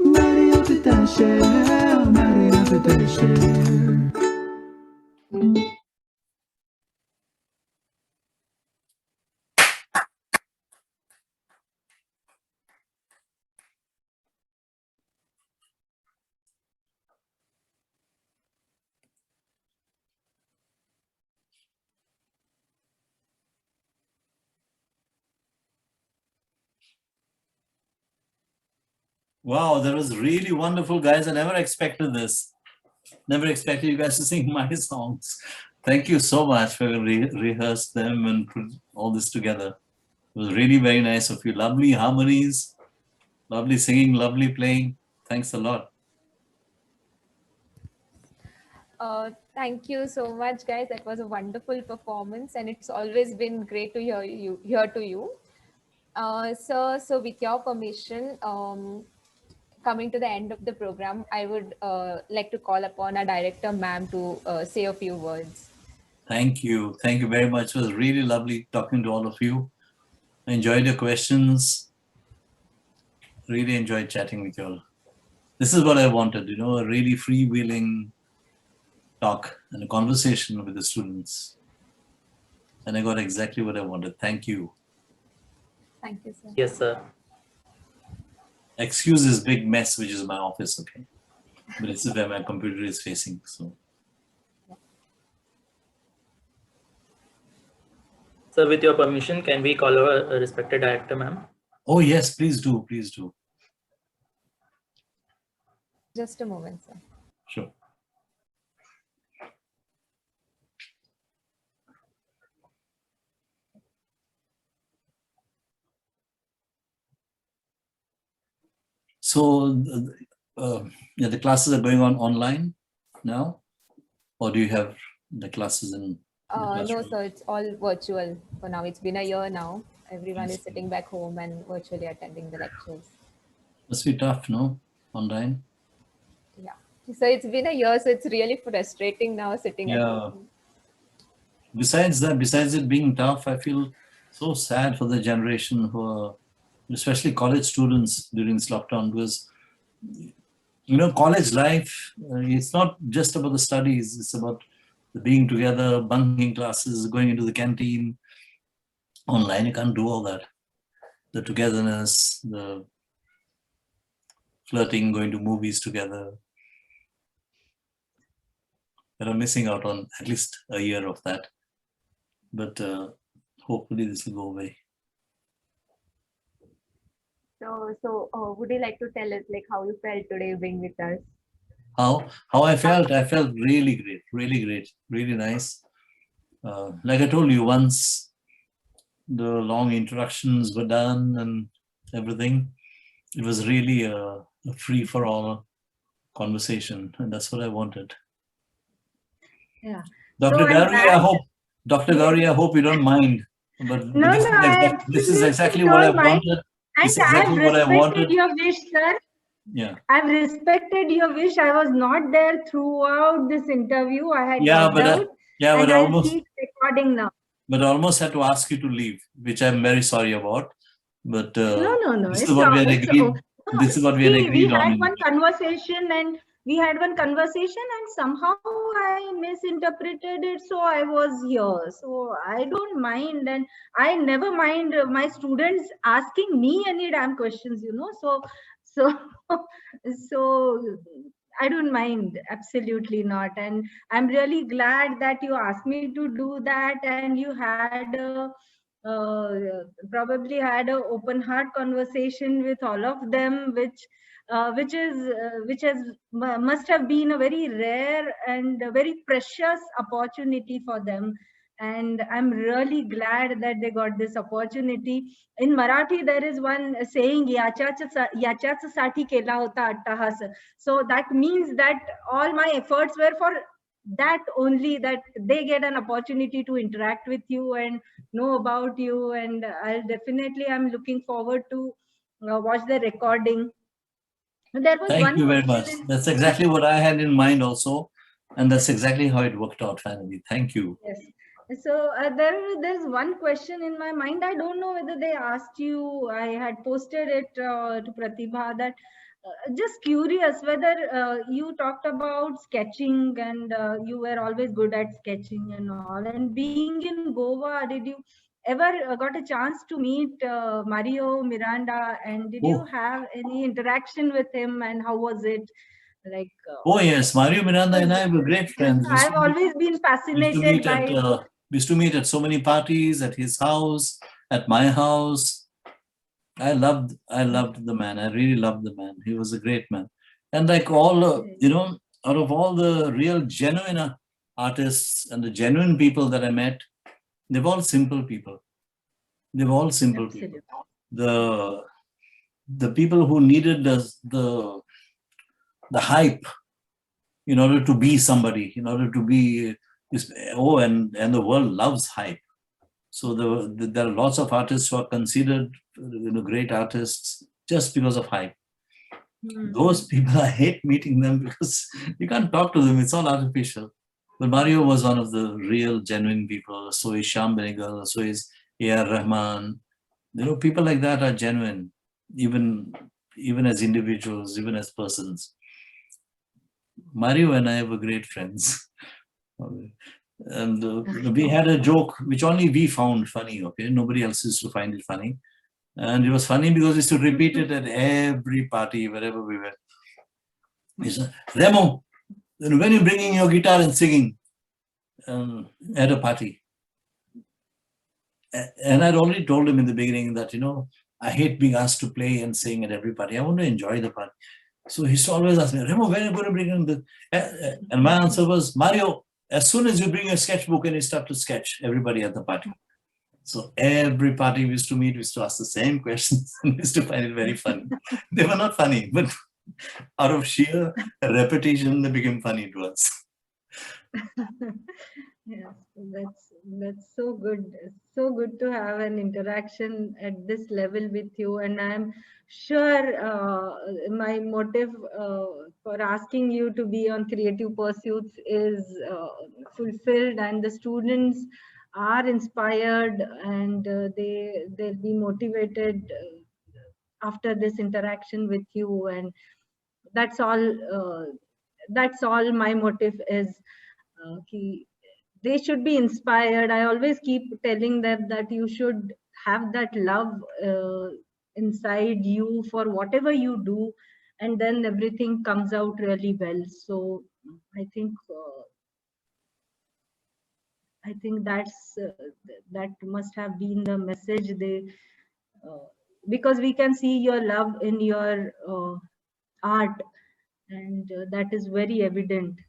Maria Pitache, oh Maria Pitache. Wow, that was really wonderful, guys. I never expected this. Never expected you guys to sing my songs. Thank you so much for rehearsed them and put all this together. It was really very nice of you. Lovely harmonies, lovely singing, lovely playing. Thanks a lot. Thank you so much, guys. That was a wonderful performance, and it's always been great to hear to you. So with your permission, coming to the end of the program, I would like to call upon our director, ma'am, to say a few words. Thank you. Thank you very much. It was really lovely talking to all of you. I enjoyed your questions. Really enjoyed chatting with you all. This is what I wanted, you know, a really freewheeling talk and a conversation with the students. And I got exactly what I wanted. Thank you. Thank you, sir. Yes, sir. Excuse this big mess, which is my office, okay? But it's where my computer is facing, so. Sir, with your permission, can we call our respected director, ma'am? Oh yes, please do, please do. Just a moment, sir. Sure. So yeah, the classes are going on online now, or do you have the classes in the No, classroom? sir, it's all virtual for now. It's been a year now. Everyone is sitting back home and virtually attending the lectures. Must be tough, no? Online? Yeah. So it's been a year, so it's really frustrating now sitting at Yeah. home. Besides that, besides it being tough, I feel so sad for the generation who are, especially college students during this lockdown, because, you know, college life, it's not just about the studies, it's about the being together, bunking classes, going into the canteen. Online, you can't do all that. The togetherness, the flirting, going to movies together. But I'm missing out on at least a year of that. But hopefully this will go away. So would you like to tell us like how you felt today being with us? How I felt really great, really nice. Like I told you, once the long introductions were done and everything, it was really a free-for-all conversation, and that's what I wanted. Yeah. Dr. So Gauri, at I that- hope, Dr. Gauri, I hope you don't mind, but No, this, no, I this is exactly absolutely what I don't mind. wanted. And This is exactly I've what I respected wanted. your wish, sir. Yeah. I've respected your wish. I was not there throughout this interview. I had Yeah, logged but out, yeah, and but I'll almost, keep recording now. but I almost had to ask you to leave, which I'm very sorry about. But No. this is It's what we had it's agreed. This is what we had see, we agreed had on. one conversation, and somehow I misinterpreted it, so I was here. So I don't mind, and I never mind my students asking me any damn questions, you know. So so I don't mind, absolutely not. And I'm really glad that you asked me to do that, and you had probably had an open heart conversation with all of them, which must have been a very rare and a very precious opportunity for them. And I'm really glad that they got this opportunity. In Marathi, there is one saying, "Yachaच साठी केला होता अट्टहास." So that means that all my efforts were for that only, that they get an opportunity to interact with you and know about you. And I'm looking forward to watch the recording. There was Thank one you very question much. That's exactly what I had in mind also. And that's exactly how it worked out finally. Thank you. Yes. So there's one question in my mind. I don't know whether they asked you. I had posted it to Pratibha, that just curious whether you talked about sketching, and you were always good at sketching and all. And being in Goa, did you ever got a chance to meet Mario Miranda? And did you Oh. have any interaction with him? And how was it? Like, Oh yes, Mario Miranda and I were great friends. I've always been fascinated by. We used to meet at so many parties, at his house, at my house. I loved the man. I really loved the man. He was a great man. And like all, out of all the real genuine artists and the genuine people that I met, they were all simple people. They were all simple people. The people who needed the hype in order to be somebody, in order to be and the world loves hype. So there are lots of artists who are considered great artists just because of hype. Those people, I hate meeting them because you can't talk to them. It's all artificial. But Mario was one of the real, genuine people. So is Shyam Benegal. So is A.R. Rahman. People like that are genuine, even as individuals, even as persons. Mario and I were great friends. And we had a joke which only we found funny, okay? Nobody else used to find it funny. And it was funny because we used to repeat it at every party, wherever we were. He said, Remo, when are you bringing your guitar and singing at a party? And I'd already told him in the beginning that, I hate being asked to play and sing at every party. I want to enjoy the party. So he used to always ask me, Remo, when are you going to bring in the... And my answer was, Mario, as soon as you bring your sketchbook and you start to sketch everybody at the party. So every party we used to meet, we used to ask the same questions and we used to find it very funny. They were not funny, but out of sheer repetition, they became funny to us. Yes, that's so good. So good to have an interaction at this level with you, and I'm sure my motive for asking you to be on creative pursuits is fulfilled, and the students are inspired, and they'll be motivated after this interaction with you, and that's all my motive is. They should be inspired. I always keep telling them that you should have that love inside you for whatever you do, and then everything comes out really well. So I think that must have been the message because we can see your love in your art, and that is very evident.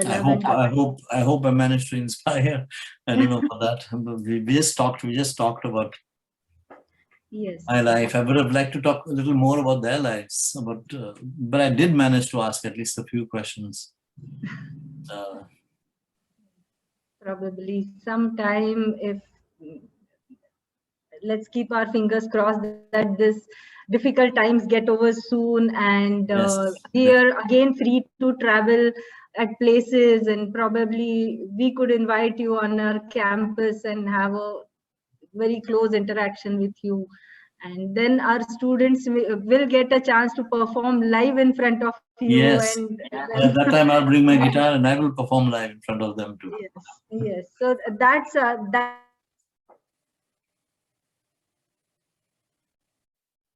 I hope I managed to inspire. I don't know about that. But we just talked about my life. I would have liked to talk a little more about their lives, but I did manage to ask at least a few questions. Probably sometime, if let's keep our fingers crossed that this difficult times get over soon, and we are again free to travel at places, and probably we could invite you on our campus and have a very close interaction with you, and then our students will get a chance to perform live in front of you. Yes, And at that time I'll bring my guitar and I will perform live in front of them too. Yes, so that's that.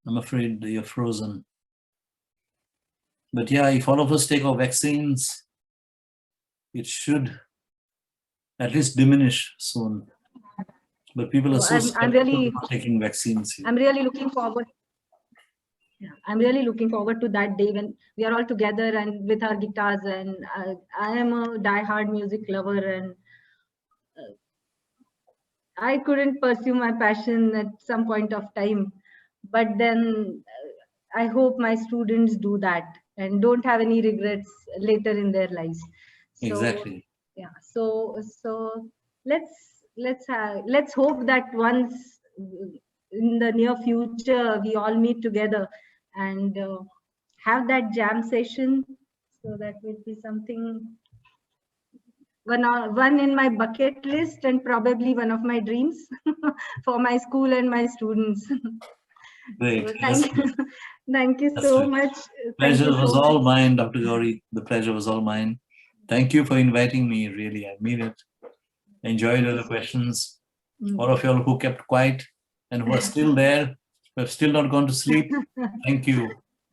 I'm afraid you're frozen. But yeah, if all of us take our vaccines, it should at least diminish soon. But people are so skeptical about taking vaccines here. I'm really looking forward. Yeah, I'm really looking forward to that day when we are all together and with our guitars. And I am a die-hard music lover, and I couldn't pursue my passion at some point of time. But then I hope my students do that and don't have any regrets later in their lives. So, exactly. Yeah. So let's hope that once in the near future we all meet together and have that jam session. So that will be something, one in my bucket list, and probably one of my dreams for my school and my students. Great. So thank you so much. Pleasure was all mine, Dr. Gauri. The pleasure was all mine. Thank you for inviting me. Really, I mean it. Enjoyed all the questions. All of you all who kept quiet and who are still there, who have still not gone to sleep. Thank you.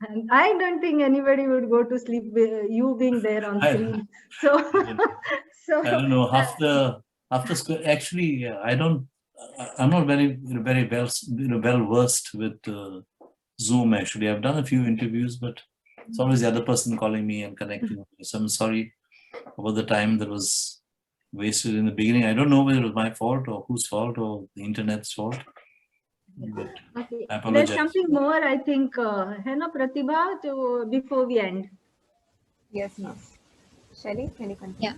And I don't think anybody would go to sleep with you being there on screen. So I don't know. After school, actually, I don't. I'm not very well versed with Zoom. Actually, I've done a few interviews, but it's always the other person calling me and connecting with me. So I'm sorry about the time that was wasted in the beginning. I don't know whether it was my fault or whose fault or the internet's fault. But Okay. I There's apologize. something more, I think, है ना Pratibha, to, before we end. Yes, yes. Shelley, can you continue? Yeah.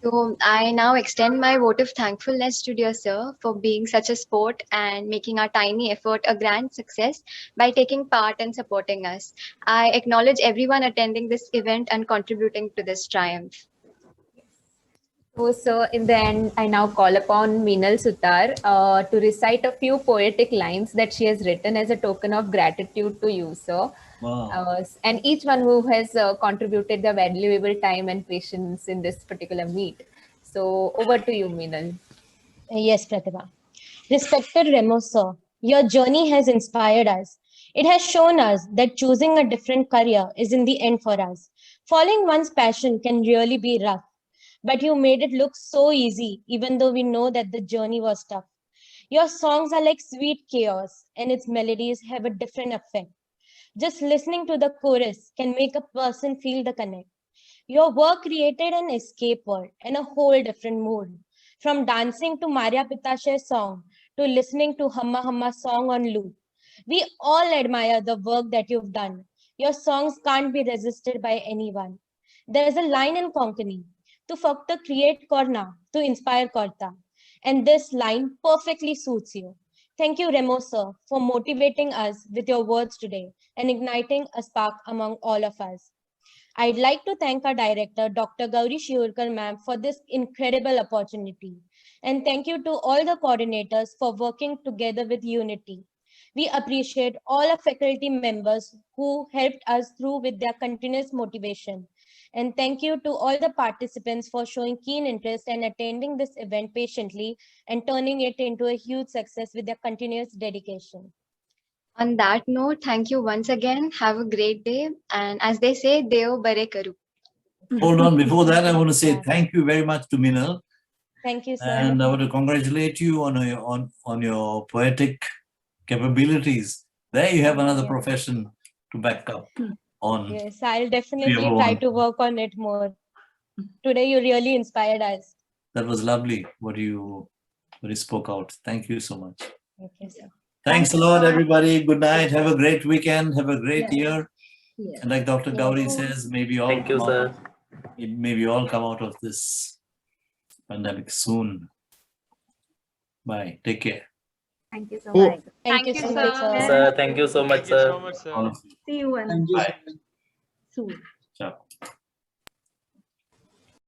So I now extend my vote of thankfulness to dear sir for being such a sport and making our tiny effort a grand success by taking part and supporting us. I acknowledge everyone attending this event and contributing to this triumph. So in the end, I now call upon Meenal Sutar to recite a few poetic lines that she has written as a token of gratitude to you, sir. Wow. And each one who has contributed their valuable time and patience in this particular meet. So over to you, Meenal. Yes, Pratibha. Respected Remo sir, your journey has inspired us. It has shown us that choosing a different career is in the end for us. Following one's passion can really be rough, but you made it look so easy, even though we know that the journey was tough. Your songs are like sweet chaos, and its melodies have a different effect. Just listening to the chorus can make a person feel the connect. Your work created an escape world and a whole different mood. From dancing to Maria Pitashe's song to listening to Hamma Hamma song on loop. We all admire the work that you've done. Your songs can't be resisted by anyone. There's a line in Konkani, Tu fakta create korna, to inspire korta. And this line perfectly suits you. Thank you, Remo sir, for motivating us with your words today and igniting a spark among all of us. I'd like to thank our director, Dr. Gauri Shiurkar ma'am, for this incredible opportunity. And thank you to all the coordinators for working together with unity. We appreciate all our faculty members who helped us through with their continuous motivation. And thank you to all the participants for showing keen interest and attending this event patiently and turning it into a huge success with their continuous dedication. On that note, thank you once again. Have a great day. And as they say, Deo Bare Karu. Hold on. Before that, I want to say thank you very much to Meenal. Thank you, sir. And I want to congratulate you on your poetic capabilities. There you have another profession to back up on. Yes, I'll definitely Everyone. try to work on it more. Today, you really inspired us. That was lovely what you spoke out. Thank you so much. Thank you, sir. Thanks a lot, everybody. Good night. Have a great weekend. Have a great year. Yes. And like Dr. Gauri says, maybe all Thank you, come sir. out, maybe all come out of this pandemic soon. Bye. Take care. Thank you so Oh. much. Thank you so much, sir. Sir, thank you so much, sir. All of you. See you and Bye. soon. Ciao.